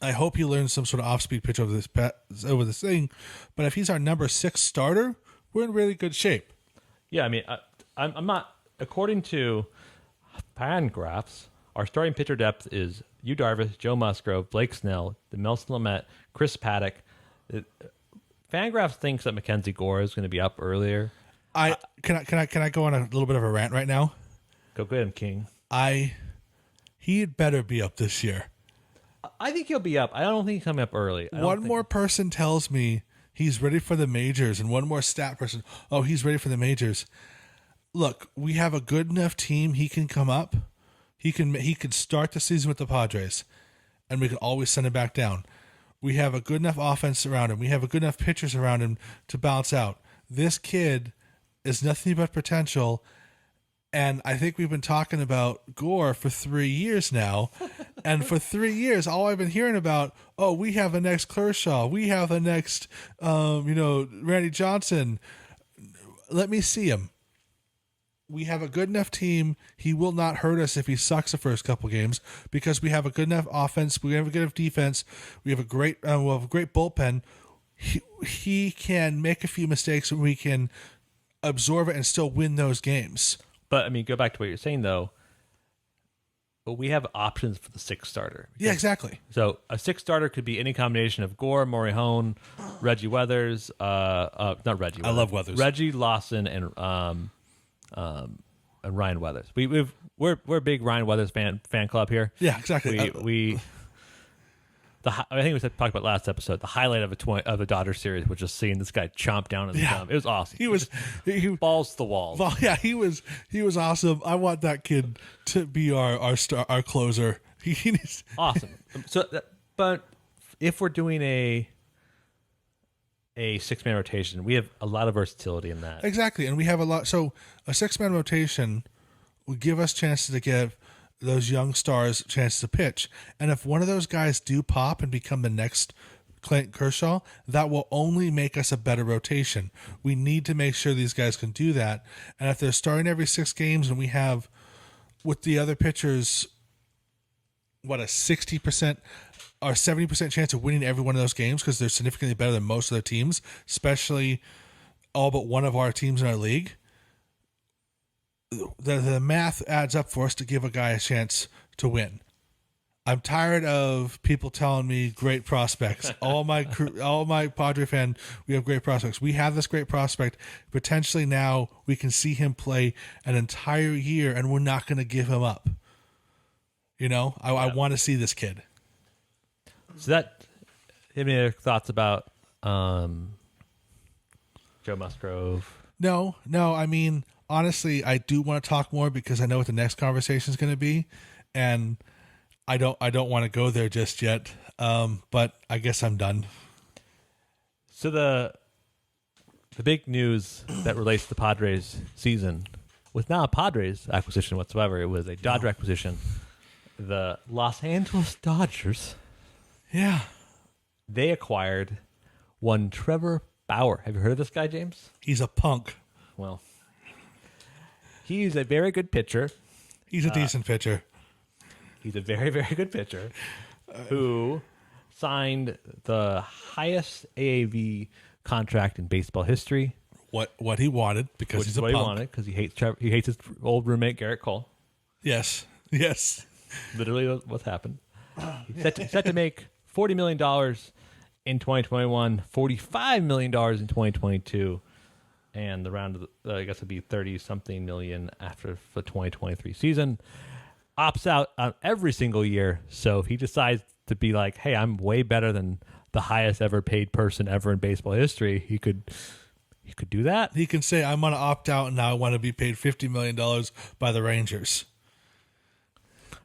I hope he learns some sort of off-speed pitch over this thing. But if he's our number 6 starter, we're in really good shape. Yeah, I'm not. According to Fangraphs, our starting pitcher depth is Hugh Darvish, Joe Musgrove, Blake Snell, Nelson Lamet, Chris Paddock. Fangraphs thinks that Mackenzie Gore is going to be up earlier. Can I go on a little bit of a rant right now? Go get him, King. He'd better be up this year. I think he'll be up. I don't think he's coming up early. One more person tells me he's ready for the majors, and one more stat person, oh, he's ready for the majors. Look, we have a good enough team. He can come up. He could start the season with the Padres, and we can always send him back down. We have a good enough offense around him. We have a good enough pitchers around him to bounce out. This kid is nothing but potential. And I think we've been talking about Gore for 3 years now. And for 3 years, all I've been hearing about, oh, we have the next Kershaw. We have the next, Randy Johnson. Let me see him. We have a good enough team. He will not hurt us if he sucks the first couple games because we have a good enough offense. We have a good enough defense. We have a great bullpen. He can make a few mistakes and we can absorb it and still win those games. But go back to what you're saying though. But we have options for the 6th starter. Yeah, exactly. So a 6th starter could be any combination of Gore, Morihone, Reggie Weathers, not Reggie. I love Weathers. Reggie Lawson and Ryan Weathers. We're a big Ryan Weathers fan club here. Yeah, exactly. I think we talked about last episode. The highlight of a Dodgers series was just seeing this guy chomp down in the thumb. It was awesome. He balls to the wall. Well, yeah, he was awesome. I want that kid to be our closer. He's awesome. But if we're doing a 6-man rotation, we have a lot of versatility in that. Exactly, and we have a lot. So a 6-man rotation will give us chances to give those young stars a chance to pitch. And if one of those guys do pop and become the next Clayton Kershaw, that will only make us a better rotation. We need to make sure these guys can do that. And if they're starting every 6 games and we have, with the other pitchers, a 60% or 70% chance of winning every one of those games because they're significantly better than most of their teams, especially all but one of our teams in our league, the math adds up for us to give a guy a chance to win. I'm tired of people telling me great prospects. all my Padre fan, we have great prospects. We have this great prospect. Potentially now we can see him play an entire year and we're not going to give him up. I want to see this kid. So that, have any other thoughts about Joe Musgrove? No. Honestly, I do want to talk more because I know what the next conversation is going to be, and I don't want to go there just yet. But I guess I'm done. So the big news that relates to the Padres season was not a Padres acquisition whatsoever. It was a Dodger acquisition. The Los Angeles Dodgers, Yeah. they acquired one Trevor Bauer. Have you heard of this guy, James? He's a punk. Well, he's a very good pitcher. He's a decent pitcher. He's a very, very good pitcher who signed the highest AAV contract in baseball history. What he wanted because Which he's is a what punk. he wanted because he hates his old roommate Garrett Cole. Yes. Literally what's happened. He's set to make $40 million in 2021, $45 million in 2022, and the round of I guess it'd be 30-something million after the 2023 season. Opts out on every single year, so he decides to be like, hey, I'm way better than the highest ever paid person ever in baseball history. He could do that. He can say, I'm going to opt out and now I want to be paid $50 million by the Rangers.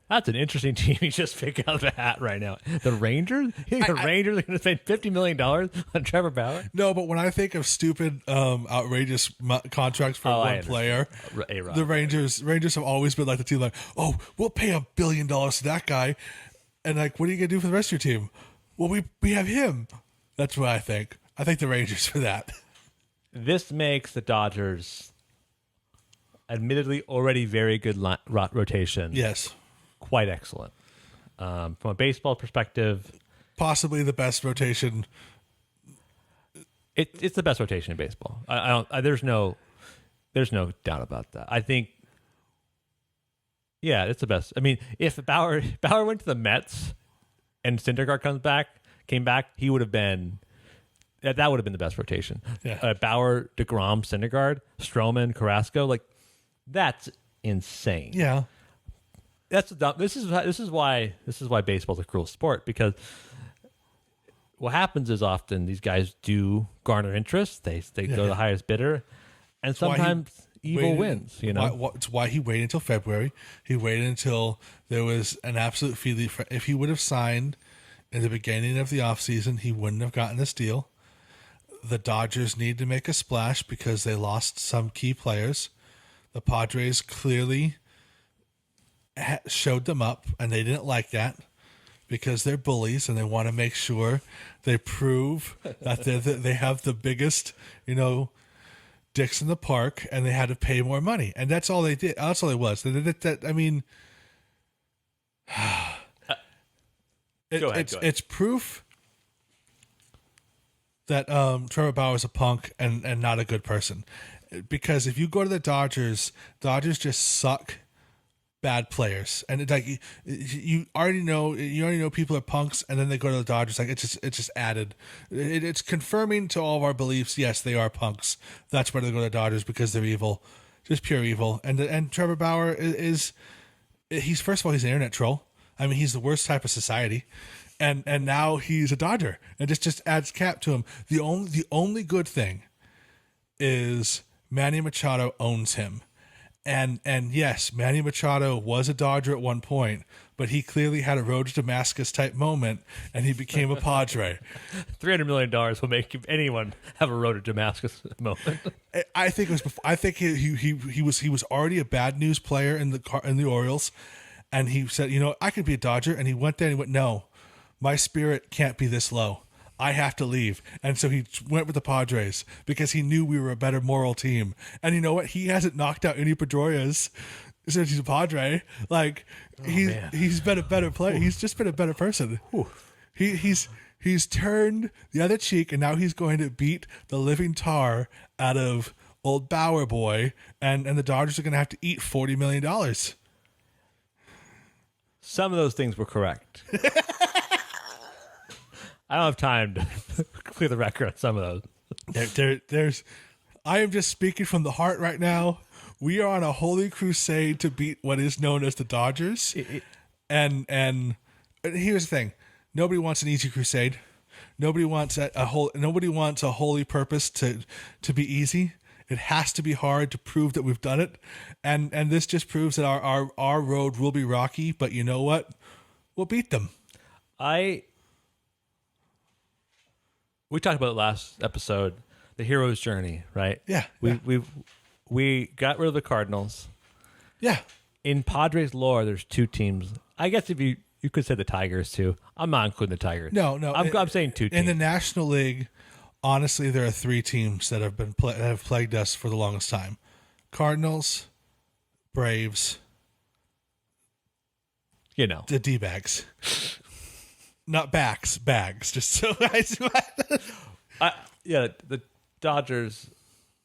That's an interesting team he just picked out of the hat right now. The Rangers? Rangers are going to spend $50 million on Trevor Bauer? No, but when I think of stupid, outrageous contracts for one player, the Rangers have always been like the team like, oh, we'll pay $1 billion to that guy. And like, what are you going to do for the rest of your team? Well, we have him. That's what I think. I think the Rangers for that. This makes the Dodgers admittedly already very good rotation. Yes. Quite excellent. From a baseball perspective, possibly the best rotation. It's the best rotation in baseball. There's no doubt about that. I think, yeah, it's the best. I mean, if Bauer went to the Mets and Syndergaard came back, he would have been. That would have been the best rotation. Yeah. Bauer, DeGrom, Syndergaard, Carrasco, like that's insane. Yeah. This is why baseball's a cruel sport, because what happens is often these guys do garner interest. They go to the highest bidder, and sometimes evil wins. You know, it's why he waited until February. He waited until there was an absolute feeling. If he would have signed in the beginning of the offseason, he wouldn't have gotten this deal. The Dodgers need to make a splash because they lost some key players. The Padres clearly showed them up, and they didn't like that because they're bullies, and they want to make sure they prove that they have the biggest, dicks in the park, and they had to pay more money, and that's all they did. That's all it was. I mean, go ahead. It's proof that Trevor Bauer is a punk and not a good person, because if you go to the Dodgers just suck bad players, and it's like you already know people are punks, and then they go to the Dodgers, like it's just added. It's confirming to all of our beliefs. Yes, they are punks. That's why they go to the Dodgers, because they're evil, just pure evil. And Trevor Bauer he's, first of all, he's an internet troll. I mean, he's the worst type of society, and now he's a Dodger, and just adds cap to him. The only good thing is Manny Machado owns him. And yes, Manny Machado was a Dodger at one point, but he clearly had a road to Damascus type moment, and he became a Padre. $300 million will make anyone have a road to Damascus moment. I think it was before. I think he was already a bad news player in the Orioles, and he said, I could be a Dodger, and he went there and he went, no, my spirit can't be this low. I have to leave. And so he went with the Padres because he knew we were a better moral team. And you know what? He hasn't knocked out any Pedroias since he's a Padre. Like, he's been a better player. He's just been a better person. He's turned the other cheek, and now he's going to beat the living tar out of old Bauer boy, and the Dodgers are going to have to eat $40 million. Some of those things were correct. I don't have time to clear the record on some of those. I am just speaking from the heart right now. We are on a holy crusade to beat what is known as the Dodgers. And here's the thing: nobody wants an easy crusade. Nobody wants Nobody wants a holy purpose to be easy. It has to be hard to prove that we've done it. And this just proves that our road will be rocky. But you know what? We'll beat them. We talked about it last episode, the hero's journey, right? Yeah. We got rid of the Cardinals. Yeah. In Padres lore, there's two teams. I guess if you could say the Tigers too. I'm not including the Tigers. No. I'm saying two teams. In the National League, honestly, there are three teams that have been have plagued us for the longest time: Cardinals, Braves, the D-bags. Not bags. Just so the Dodgers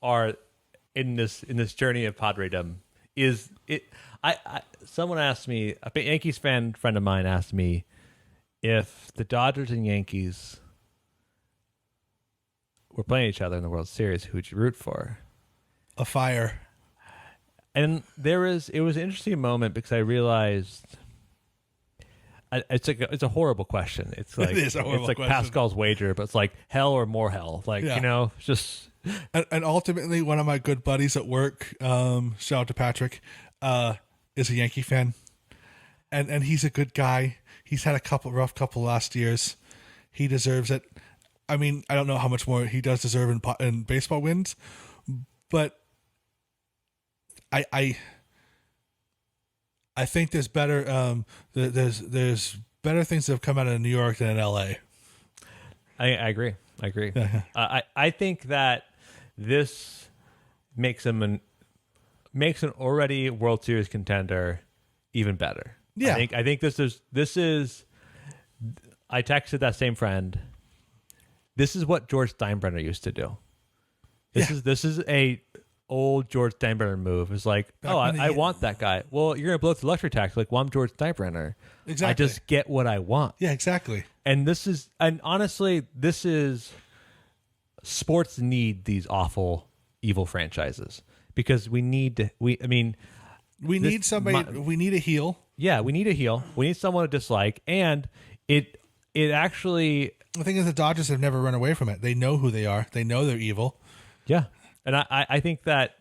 are in this journey of Padredom. Someone asked me, a Yankees friend of mine asked me, if the Dodgers and Yankees were playing each other in the World Series, who'd you root for? A fire. And it was an interesting moment because I realized it's a horrible question. It's like, it is a horrible question. Pascal's wager, but it's like hell or more hell. Like, just. And ultimately, one of my good buddies at work, shout out to Patrick, is a Yankee fan. And he's a good guy. He's had a rough couple last years. He deserves it. I mean, I don't know how much more he does deserve in baseball wins, but I think there's better there's better things that have come out of New York than in LA. I agree. I think that this makes him an already World Series contender even better. Yeah. I think this is I texted that same friend. This is what George Steinbrenner used to do. This is a old George Steinbrenner move. It's like, I want that guy. Well, you're gonna blow through luxury tax. Like, well, I'm George Steinbrenner. Exactly. I just get what I want. Yeah, exactly. And honestly, sports need these awful, evil franchises because we need somebody. We need a heel. Yeah, we need a heel. We need someone to dislike, and it actually. The thing is, the Dodgers have never run away from it. They know who they are. They know they're evil. Yeah, and I think that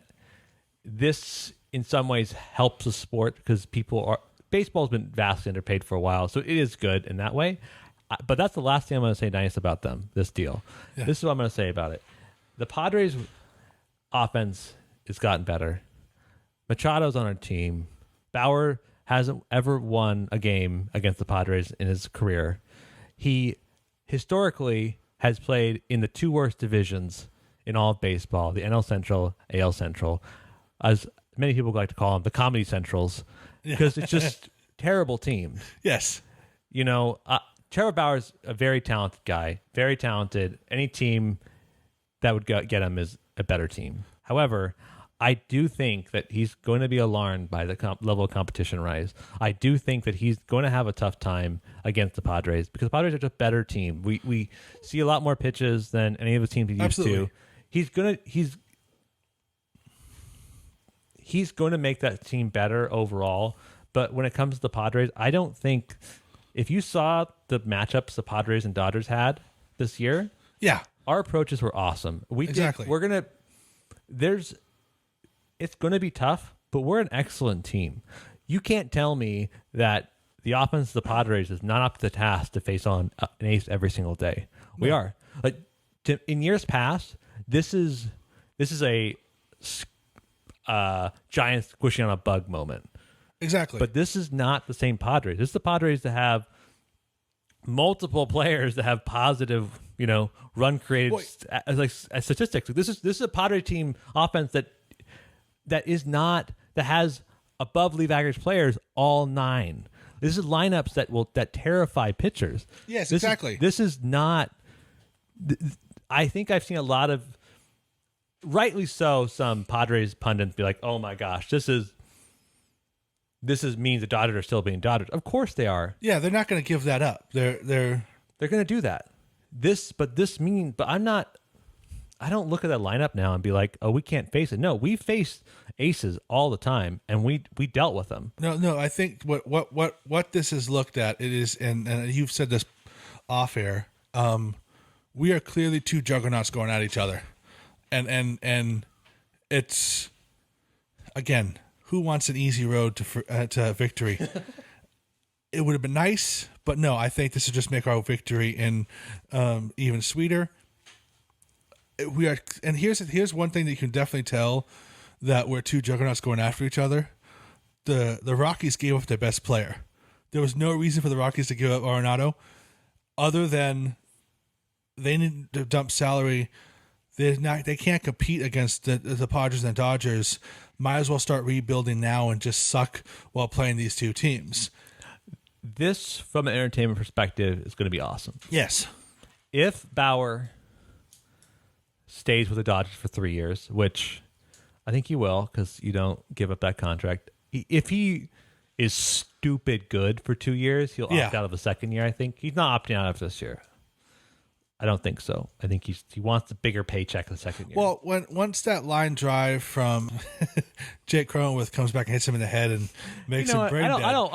this in some ways helps the sport because baseball's been vastly underpaid for a while, so it is good in that way. But that's the last thing I'm going to say nice about them, this deal. Yeah. This is what I'm going to say about it. The Padres' offense has gotten better. Machado's on our team. Bauer hasn't ever won a game against the Padres in his career. He historically has played in the two worst divisions in all of baseball, the NL Central, AL Central, as many people like to call them, the Comedy Centrals, because it's just terrible teams. Yes. Trevor Bauer's a very talented guy, very talented. Any team that would get him is a better team. However, I do think that he's going to be alarmed by the level of competition rise. I do think that he's going to have a tough time against the Padres because the Padres are just a better team. We see a lot more pitches than any of the teams he used to. He's going to make that team better overall. But when it comes to the Padres, I don't think if you saw the matchups the Padres and Dodgers had this year, our approaches were awesome. It's going to be tough, but we're an excellent team. You can't tell me that the offense of the Padres is not up to the task to face on an ace every single day. No. We are. In years past, this is a giant squishing on a bug moment. Exactly. But this is not the same Padres. This is the Padres that have multiple players that have positive, run created statistics. This is a Padres team offense that has above league average players, all 9. This is lineups that terrify pitchers. Yes, exactly. This is not. I think I've seen a lot of, rightly so, some Padres pundits be like, "Oh my gosh, this means the Dodgers are still being Dodgers." Of course they are. Yeah, they're not going to give that up. They're going to do that. I don't look at that lineup now and be like, "Oh, we can't face it." No, we face aces all the time, and we dealt with them. No. I think what this is looked at, it is, and you've said this off air. We are clearly two juggernauts going at each other, and it's again, who wants an easy road to victory? It would have been nice, but no. I think this would just make our victory even sweeter. we are, and here's one thing that you can definitely tell that we're two juggernauts going after each other. The Rockies gave up their best player. There was no reason for the Rockies to give up Arenado, other than they need to dump salary. They can't compete against the Padres and the Dodgers. Might as well start rebuilding now and just suck while playing these two teams. This, from an entertainment perspective, is going to be awesome. Yes. If Bauer stays with the Dodgers for 3 years, which I think he will because you don't give up that contract. If he is stupid good for 2 years, he'll opt out of the second year, I think. He's not opting out of this year. I don't think so. I think he wants a bigger paycheck the second year. Well, once that line drive from Jake Cronenworth comes back and hits him in the head and makes him brain dead. I don't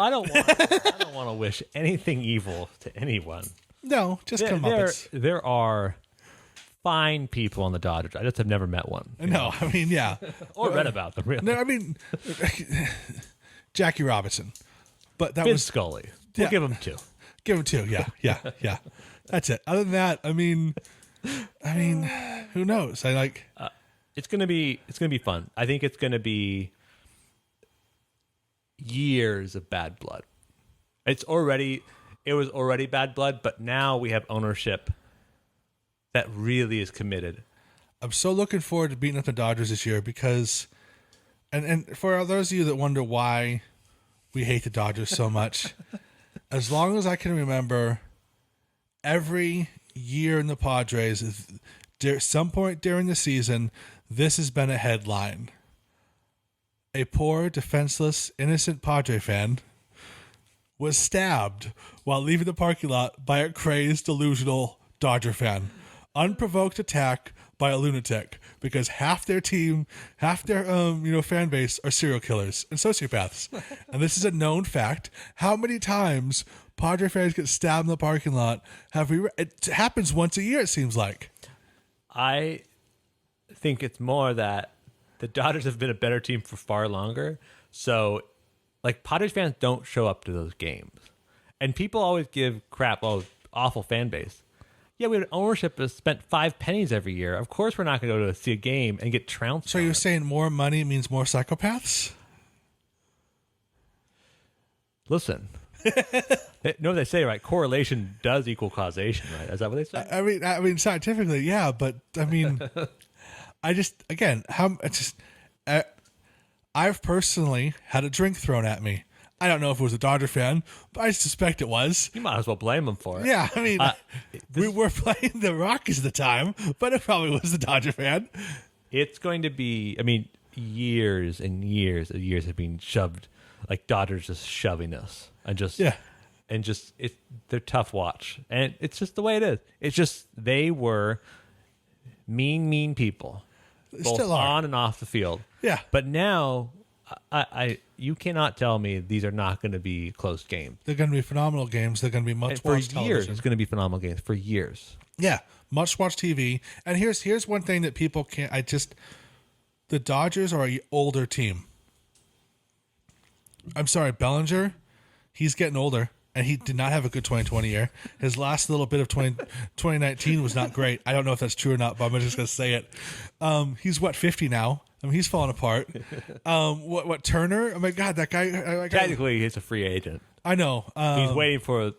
want to wish anything evil to anyone. No, just come up. There are fine people on the Dodgers. I just have never met one. No, I mean, yeah. Or read about them, really. No, I mean, Jackie Robinson. But that Vince was Scully. We'll give him 2. Give him 2, yeah. That's it. Other than that, I mean, who knows? It's gonna be fun. I think it's gonna be years of bad blood. It was already bad blood, but now we have ownership that really is committed. I'm so looking forward to beating up the Dodgers this year because, and for those of you that wonder why we hate the Dodgers so much, as long as I can remember, every year in the Padres, some point during the season, this has been a headline. A poor, defenseless, innocent Padre fan was stabbed while leaving the parking lot by a crazed, delusional Dodger fan. Unprovoked attack by a lunatic because half their team, half their fan base are serial killers and sociopaths. And this is a known fact. How many times Padre fans get stabbed in the parking lot it happens once a year, it seems like. I think it's more that the Dodgers have been a better team for far longer. So, Padres fans don't show up to those games. And people always give crap, awful fan base. Yeah, we have ownership that spent 5 pennies every year. Of course we're not going to go to see a game and get trounced. So you're saying more money means more psychopaths? Listen. No, they say, right, correlation does equal causation, right? Is that what they say? I mean, scientifically, yeah, but I mean, I've personally had a drink thrown at me. I don't know if it was a Dodger fan, but I suspect it was. You might as well blame them for it. Yeah, I mean, we were playing the Rockies at the time, but it probably was the Dodger fan. It's going to be, years and years and years have been shoved, Dodgers just shoving us. They're tough watch. And it's just the way it is. It's just, they were mean people. Both Still are. On and off the field. Yeah. But now, you cannot tell me these are not going to be close games. They're going to be phenomenal games. They're going to be much watched for years. It's going to be phenomenal games for years. Yeah, much watched TV. And here's one thing that people can't. The Dodgers are an older team. I'm sorry, Bellinger. He's getting older, and he did not have a good 2020 year. His last little bit of 2019 was not great. I don't know if that's true or not, but I'm just going to say it. He's 50 now. He's falling apart. What Turner? Oh my God, that guy. Technically, he's a free agent. I know. He's waiting for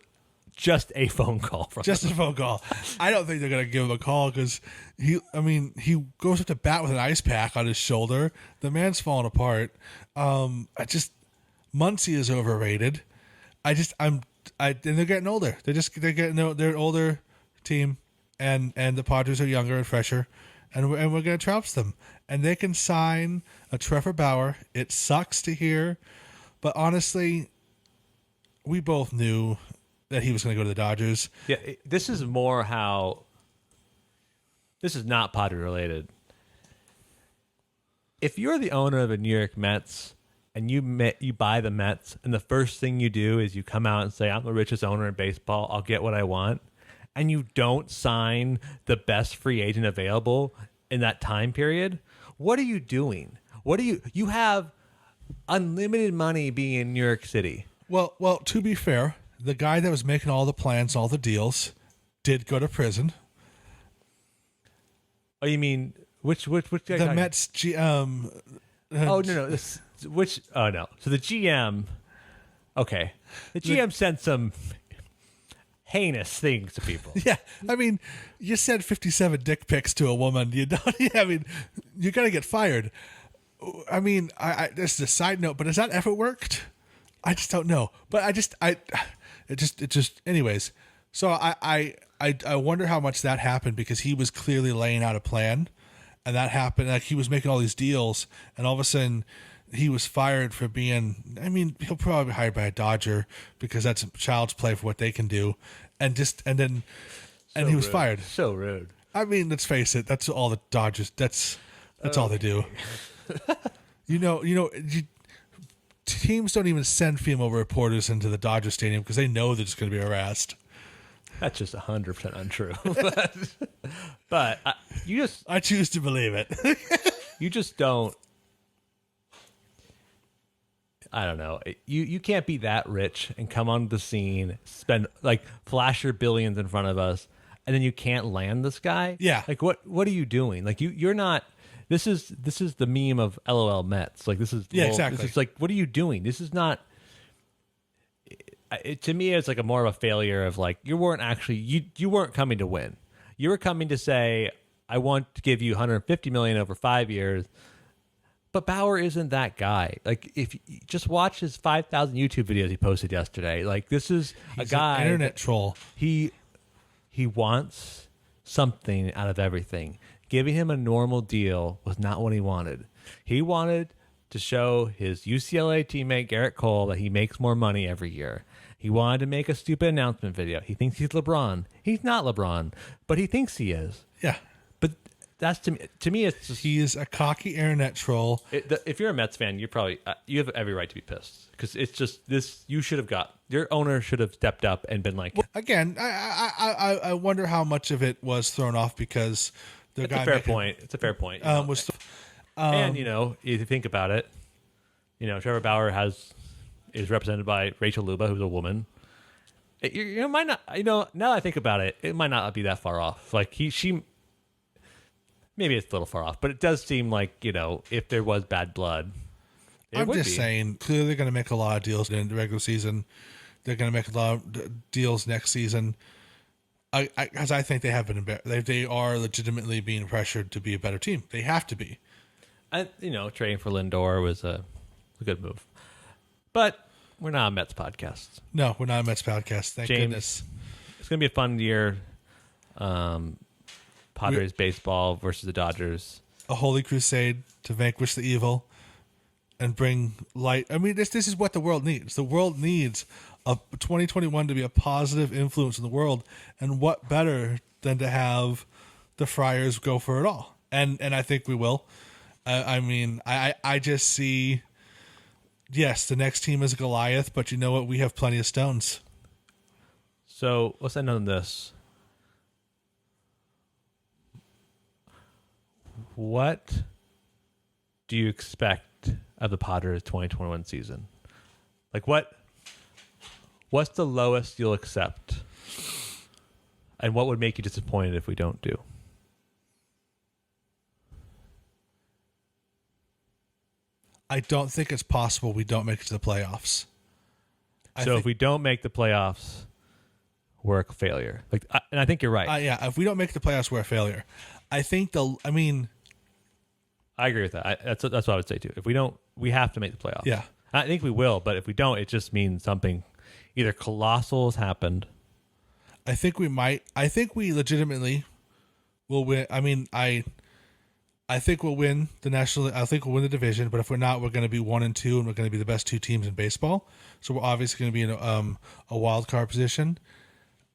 just a phone call from him. A phone call. I don't think they're going to give him a call because he goes up to bat with an ice pack on his shoulder. The man's falling apart. Muncy is overrated. And they're getting older. They're an older team, and the Padres are younger and fresher, and we're going to trounce them. And they can sign a Trevor Bauer. It sucks to hear, but honestly, we both knew that he was going to go to the Dodgers. Yeah, this is more how. This is not Padre related. If you're the owner of the New York Mets and you buy the Mets, and the first thing you do is you come out and say, "I'm the richest owner in baseball. I'll get what I want," and you don't sign the best free agent available in that time period, what are you doing? You have unlimited money being in New York City. Well, to be fair, the guy that was making all the plans, all the deals, did go to prison. Oh, you mean which guy? The Mets GM. Oh no. Oh no. So the GM. Okay, the GM sent some heinous things to people. Yeah, I mean, you sent 57 dick pics to a woman. You don't. I mean, you got to get fired. I mean, I this is a side note, but has that ever worked? I just don't know. But it just. Anyways, so I wonder how much that happened because he was clearly laying out a plan, and that happened. Like he was making all these deals, and all of a sudden he was fired for being. I mean, he'll probably be hired by a Dodger because that's child's play for what they can do, and he was fired. So rude. I mean, let's face it. That's all the Dodgers. That's all they do. Teams don't even send female reporters into the Dodger Stadium because they know they're just going to be harassed. That's just 100% untrue. but I choose to believe it. You just don't. I don't know. You can't be that rich and come onto the scene, flash your billions in front of us, and then you can't land this guy. Yeah. Like what are you doing? Like you're not. This is the meme of LOL Mets. Like this is exactly. This is like, what are you doing? This is not. To me, it's like a more of a failure of like you weren't coming to win. You were coming to say, I want to give you 150 million over 5 years. But Bauer isn't that guy. Like if you just watch his 5,000 YouTube videos he posted yesterday. Like this is He's a guy, an internet troll. He wants something out of everything. Giving him a normal deal was not what he wanted. He wanted to show his UCLA teammate Garrett Cole that he makes more money every year. He wanted to make a stupid announcement video. He thinks he's LeBron. He's not LeBron, but he thinks he is. Yeah. But that's to me it's just, he is a cocky internet troll. If you're a Mets fan, you probably you have every right to be pissed because it's just this. You should have your owner should have stepped up and been like. Again, I wonder how much of it was thrown off because the guy. It's a fair point. And if you think about it, Trevor Bauer is represented by Rachel Luba, who's a woman. Might not. Now that I think about it, it might not be that far off. Like she. Maybe it's a little far off, but it does seem like, if there was bad blood, I'm just saying, clearly they're going to make a lot of deals in the regular season. They're going to make a lot of deals next season. Because I think they have been they are legitimately being pressured to be a better team. They have to be. Trading for Lindor was a good move. But we're not a Mets podcast. No, we're not a Mets podcast. Thank goodness. It's going to be a fun year. Padres baseball versus the Dodgers. A holy crusade to vanquish the evil and bring light. I mean, this is what the world needs. The world needs a 2021 to be a positive influence in the world. And what better than to have the Friars go for it all? And I think we will. I just see, yes, the next team is Goliath, but you know what? We have plenty of stones. So let's end on this. What do you expect of the Padres 2021 season? Like what's the lowest you'll accept? And what would make you disappointed if we don't do? I don't think it's possible we don't make it to the playoffs. If we don't make the playoffs, we're a failure. And I think you're right. Yeah, if we don't make the playoffs, we're a failure. I think I agree with that. That's what I would say too. If we don't, we have to make the playoffs. Yeah. I think we will, but if we don't, it just means something either colossal has happened. I think we might. I think we legitimately will win. I mean, I think we'll win the national. I think we'll win the division, but if we're not, we're going to be 1-2, and we're going to be the best two teams in baseball. So we're obviously going to be in a wild card position.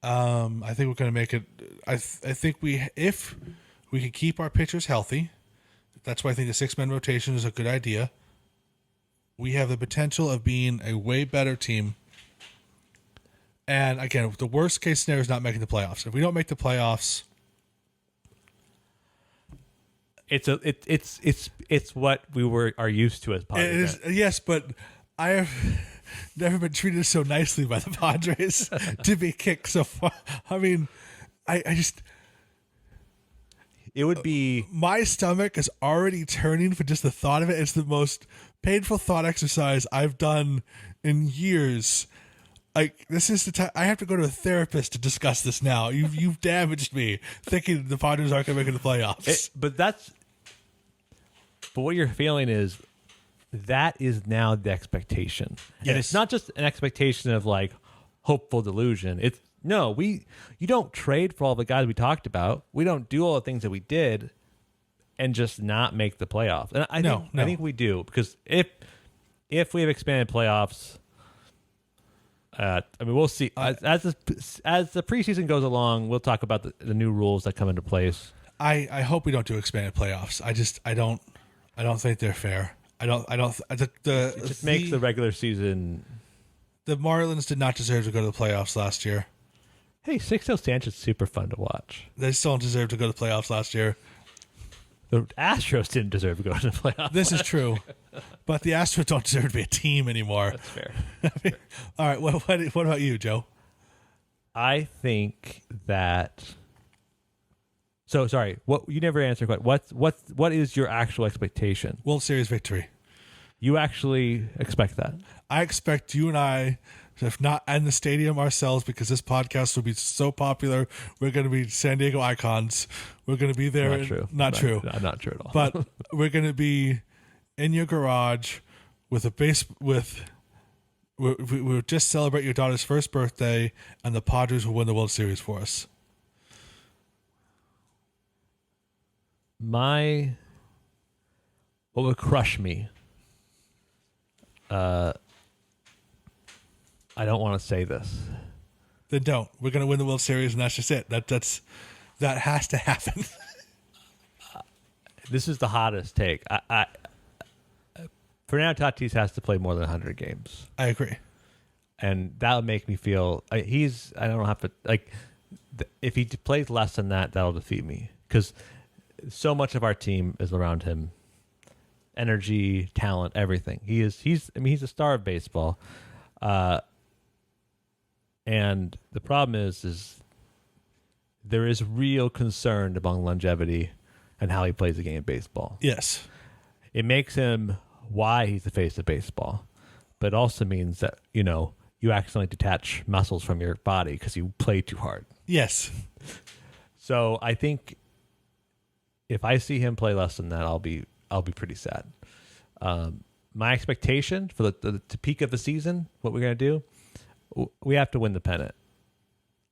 I think we're going to make it. I think if we can keep our pitchers healthy. That's why I think the 6-man rotation is a good idea. We have the potential of being a way better team. And again, the worst case scenario is not making the playoffs. If we don't make the playoffs, it's what we are used to as Padres. Yes, but I have never been treated so nicely by the Padres to be kicked so far. I mean, I just. It would be. My stomach is already turning for just the thought of it. It's the most painful thought exercise I've done in years. Like, this is the time I have to go to a therapist to discuss this now. You've damaged me thinking the Padres aren't going to make it to the playoffs. But what you're feeling is that is now the expectation. Yes. And it's not just an expectation of like hopeful delusion. It's no, you don't trade for all the guys we talked about. We don't do all the things that we did and just not make the playoffs. And I think we do, because if we have expanded playoffs, we'll see. As the preseason goes along, we'll talk about the new rules that come into place. I hope we don't do expanded playoffs. I don't think they're fair. It just makes the regular season. The Marlins did not deserve to go to the playoffs last year. Hey, Sixto Sanchez is super fun to watch. They still don't deserve to go to the playoffs last year. The Astros didn't deserve to go to the playoffs. This is true, but the Astros don't deserve to be a team anymore. That's fair. All right, what about you, Joe? I think that. So sorry. What you never answered quite. What is your actual expectation? World Series victory. You actually expect that? I expect you and I, if not in the stadium ourselves, because this podcast will be so popular, we're going to be San Diego icons. We're going to be there. Not true. Not true. Not true at all. But we're going to be in your garage with a base with. We'll just celebrate your daughter's first birthday, and the Padres will win the World Series for us. What would crush me? I don't want to say this. Then don't. We're going to win the World Series, and that's just it. That has to happen. This is the hottest take. Fernando Tatis has to play more than 100 games. I agree, and that would make me feel I don't have to if he plays less than that, that'll defeat me, because so much of our team is around him. Energy, talent, everything. He's a star of baseball. And the problem is there is real concern among longevity and how he plays the game of baseball. Yes. It makes him why he's the face of baseball, but it also means that, you accidentally detach muscles from your body because you play too hard. Yes. So I think if I see him play less than that, I'll be pretty sad. My expectation for the peak of the season, what we're going to do, we have to win the pennant.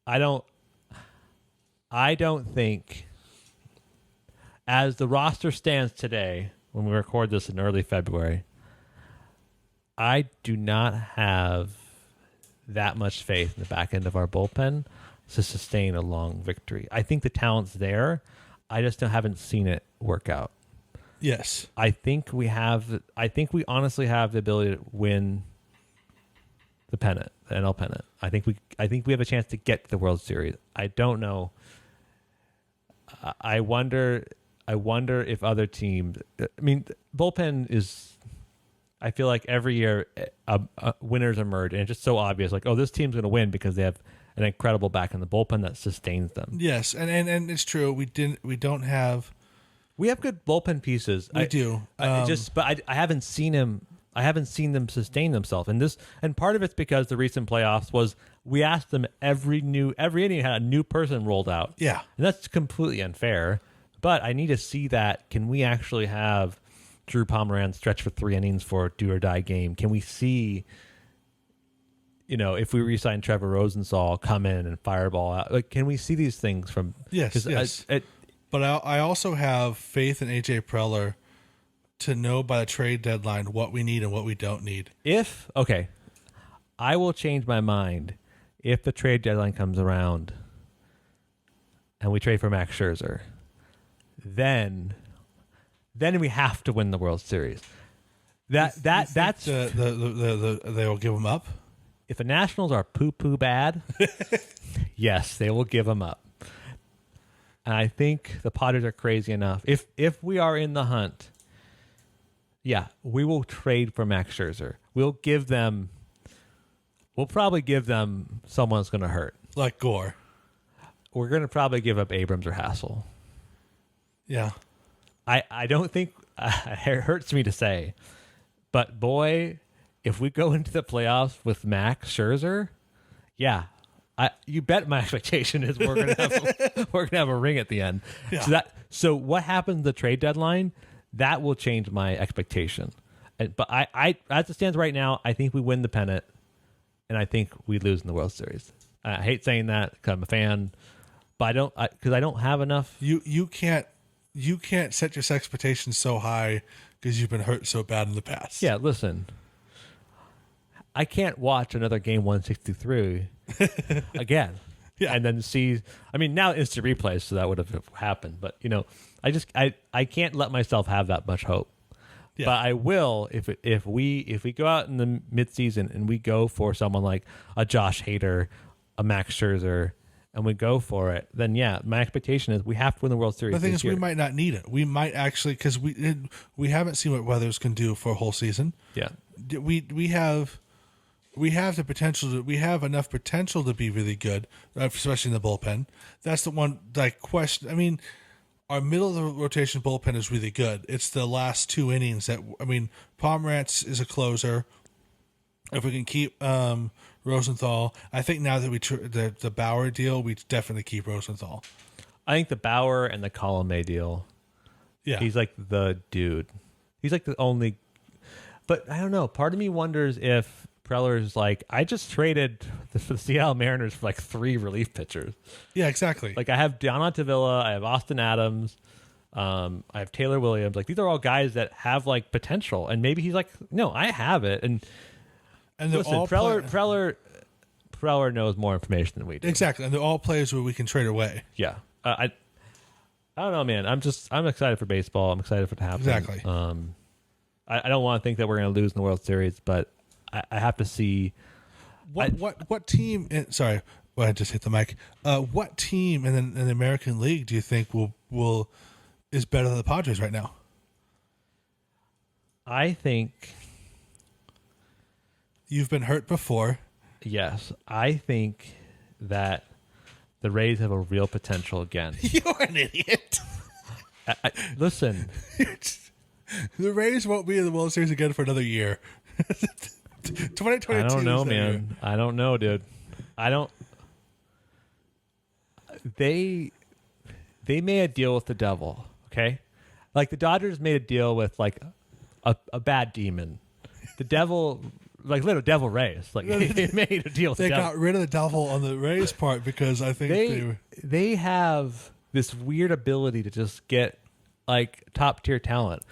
I don't think, as the roster stands today, when we record this in early February, I do not have that much faith in the back end of our bullpen to sustain a long victory. I think the talent's there. I just haven't seen it work out. Yes. I think we honestly have the ability to win the pennant, the NL pennant. I think we have a chance to get to the World Series. I don't know. I wonder if other teams. Bullpen is. I feel like every year winners emerge, and it's just so obvious. Like, oh, this team's going to win because they have an incredible back in the bullpen that sustains them. Yes, and it's true. We don't have. We have good bullpen pieces. We do. But I haven't seen him. I haven't seen them sustain themselves. And part of it's because the recent playoffs was we asked them every inning had a new person rolled out. Yeah. And that's completely unfair. But I need to see that. Can we actually have Drew Pomeranz stretch for 3 innings for a do or die game? Can we see, if we re-sign Trevor Rosenthal, come in and fireball out? Like, can we see these things from? Yes. But I also have faith in AJ Preller to know by the trade deadline what we need and what we don't need. I will change my mind if the trade deadline comes around and we trade for Max Scherzer. Then we have to win the World Series. That's they will give him up. If the Nationals are poo bad, yes, they will give him up. And I think the Padres are crazy enough. If we are in the hunt, yeah, we will trade for Max Scherzer. We'll probably give them someone that's going to hurt. Like Gore. We're going to probably give up Abrams or Hassel. Yeah. I don't think it hurts me to say, but boy, if we go into the playoffs with Max Scherzer, yeah, you bet my expectation is we're gonna have a ring at the end. Yeah. So what happens the trade deadline? That will change my expectation. But I as it stands right now, I think we win the pennant, and I think we lose in the World Series. I hate saying that because I'm a fan, but I don't have enough. You can't set your expectations so high because you've been hurt so bad in the past. Yeah, listen, I can't watch another game 163 again. Yeah. And then see. I mean, now instant replays, so that would have happened. But I can't let myself have that much hope. Yeah. But I will if we go out in the midseason and we go for someone like a Josh Hader, a Max Scherzer, and we go for it, then yeah, my expectation is we have to win the World Series. The thing this is, year. we might not need it. We might actually, because we haven't seen what Weathers can do for a whole season. Yeah, we have the potential. We have enough potential to be really good, especially in the bullpen. That's the one question. I mean, our middle of the rotation bullpen is really good. It's the last 2 innings that Pomerantz is a closer. If we can keep Rosenthal, I think now that the Bauer deal, we definitely keep Rosenthal. I think the Bauer and the Colomé deal. Yeah, He's like the dude. He's like the only. But I don't know. Part of me wonders if Preller's like, I just traded the Seattle Mariners for like 3 relief pitchers. Yeah, exactly. Like I have Don Tavilla, I have Austin Adams, I have Taylor Williams. Like these are all guys that have like potential, and maybe he's like, no, I have it. And they're listen, all Preller knows more information than we do. Exactly, and they're all players where we can trade away. Yeah, I don't know, man. I'm excited for baseball. I'm excited for it to happen. Exactly. I don't want to think that we're going to lose in the World Series, but I have to see what team. Sorry, I just hit the mic. What team in the American League do you think will is better than the Padres right now? I think you've been hurt before. Yes, I think that the Rays have a real potential again. You're an idiot. Listen, the Rays won't be in the World Series again for another year. 2022. I don't know, is man. year. I don't know, dude. I don't. They made a deal with the devil. Okay, like the Dodgers made a deal with like a bad demon. The devil, like little devil Rays, like they made a deal with They the devil. got rid of the devil on the Rays part because I think they have this weird ability to just get like top tier talent,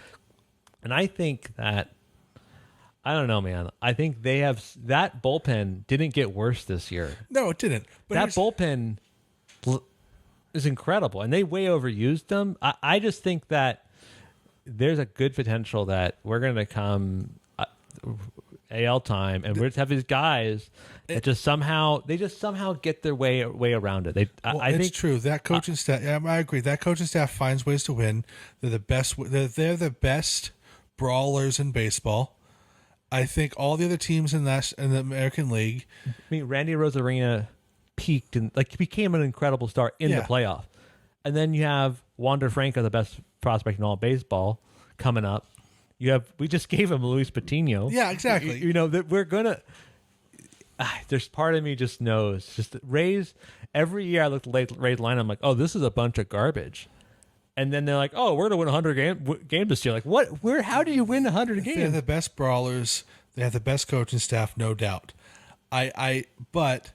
and I think that. I don't know, man. I think they have that bullpen didn't get worse this year. No, it didn't. But That bullpen is incredible, and they way overused them. I just think that there's a good potential that we're going to come AL time, and we just have these guys that just somehow get their way around it. I it's think true. That coaching staff. Yeah, I agree. That coaching staff finds ways to win. They're the best. They're the best brawlers in baseball. I think all the other teams in the American League. I mean, Randy Rosarina peaked and like became an incredible star in the playoff, and then you have Wander Franco, the best prospect in all baseball, coming up. We just gave him Luis Patino. Yeah, exactly. You know that we're gonna. There's part of me just knows. Just Rays. Every year I look at the Rays line, I'm like, oh, this is a bunch of garbage. And then they're like, "Oh, we're gonna win 100 games this year." Like, what? Where? How do you win 100 games? They're the best brawlers. They have the best coaching staff, no doubt. But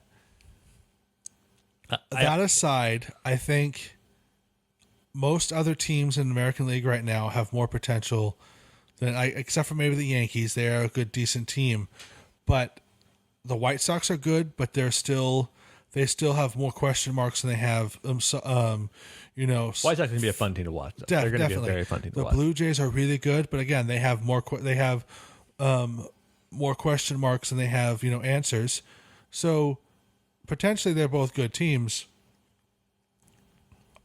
that aside, I think most other teams in the American League right now have more potential than except for maybe the Yankees. They are a good, decent team, but the White Sox are good, but they still have more question marks than they have. White Sox going to be a fun team to watch. They're going to be a very fun team to watch. The Blue Jays are really good, but again, they have more question marks than they have answers. So potentially, they're both good teams.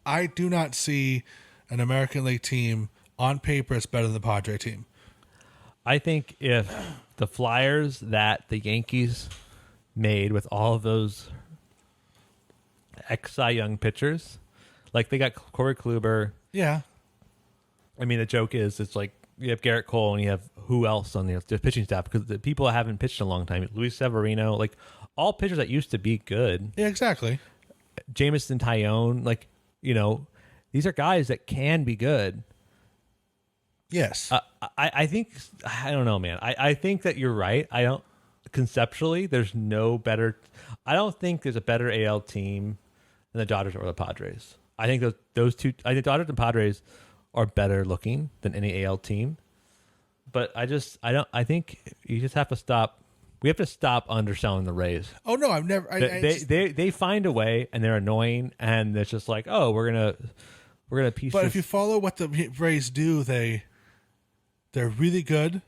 I do not see an American League team on paper as better than the Padre team. I think if the Flyers that the Yankees made with all of those ex-Cy Young pitchers. Like they got Corey Kluber. Yeah. I mean, the joke is it's like you have Garrett Cole and you have who else on the pitching staff, because the people that haven't pitched in a long time, Luis Severino, like all pitchers that used to be good. Yeah, exactly. Jameson Tyone, like, you know, these are guys that can be good. Yes. I think, I don't know, man. I think that you're right. Conceptually, there's no better, I don't think there's a better AL team than the Dodgers or the Padres. I think those two, I think Dodgers and Padres are better looking than any AL team. But I think you just have to stop. We have to stop underselling the Rays. Oh no, I've never. They find a way, and they're annoying, and it's just like, oh, we're gonna piece. But if you follow what the Rays do, they're really good,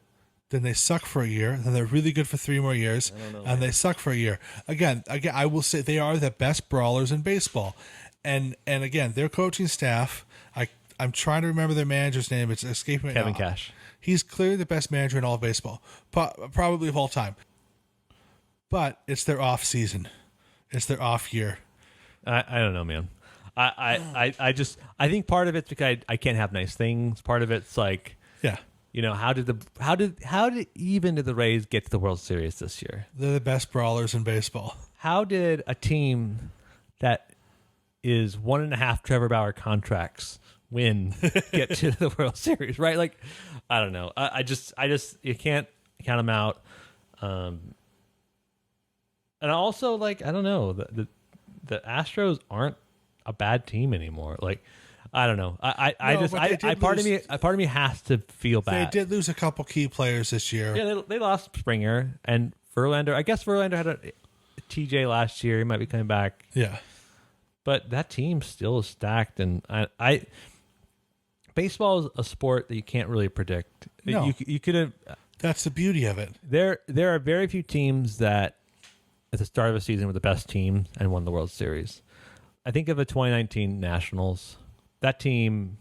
then they suck for a year, then they're really good for 3 more years, and they suck for a year. Again, I will say they are the best brawlers in baseball, and again, their coaching staff. I'm trying to remember their manager's name. It's escaping me. Kevin Cash. He's clearly the best manager in all of baseball, probably of all time. But it's their off season. It's their off year. I don't know, man. I think part of it's because I can't have nice things. Part of it's like, yeah, you know, how did the Rays get to the World Series this year? They're the best brawlers in baseball. How did a team that is 1.5 Trevor Bauer contracts get to the World Series, right? Like, I don't know. I just you can't count them out. And also, like, I don't know, the Astros aren't a bad team anymore. Like, I don't know. Part of me has to feel bad. They did lose a couple key players this year. Yeah, they lost Springer and Verlander. I guess Verlander had a TJ last year. He might be coming back. Yeah. But that team still is stacked, and I baseball is a sport that you can't really predict. No. You could have. That's the beauty of it. There are very few teams that at the start of a season were the best team and won the World Series. I think of the 2019 Nationals. That team,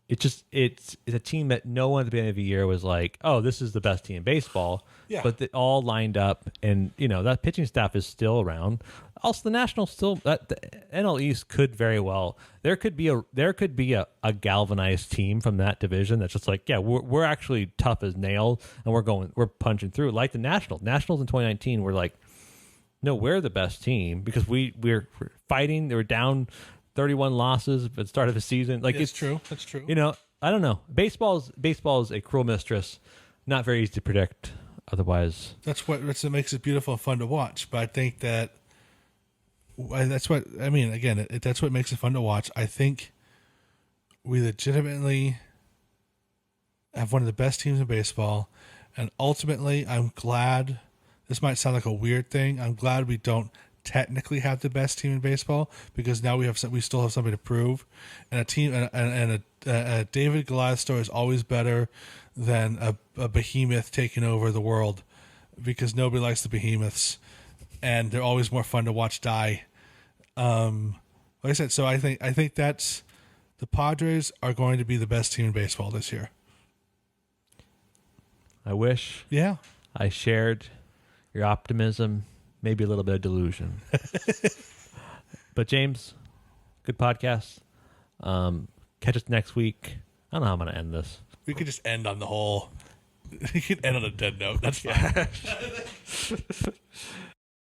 it's a team that no one at the beginning of the year was like, oh, this is the best team in baseball. Yeah. But they all lined up, and you know that pitching staff is still around. Also, the Nationals the NL East could very well. There could be a galvanized team from that division that's just like, yeah, we're actually tough as nails, and we're punching through like the Nationals. Nationals in 2019 were like, no, we're the best team because we're fighting. They were down 31 losses at the start of the season. Like, it's true. That's true. You know, I don't know. Baseball is a cruel mistress. Not very easy to predict. Otherwise, that's what makes it beautiful and fun to watch. But I think that's what I mean. Again, that's what makes it fun to watch. I think we legitimately have one of the best teams in baseball, and ultimately, I'm glad. This might sound like a weird thing. I'm glad we don't technically have the best team in baseball, because now we still have something to prove, and a team and a David Goliath story is always better than a behemoth taking over the world, because nobody likes the behemoths, and they're always more fun to watch die. Like I said, so I think that's the Padres are going to be the best team in baseball this year. I wish. Yeah, I shared your optimism. Maybe a little bit of delusion. But James, good podcast. Catch us next week. I don't know how I'm going to end this. We could just end on the whole. We could end on a dead note. That's fine.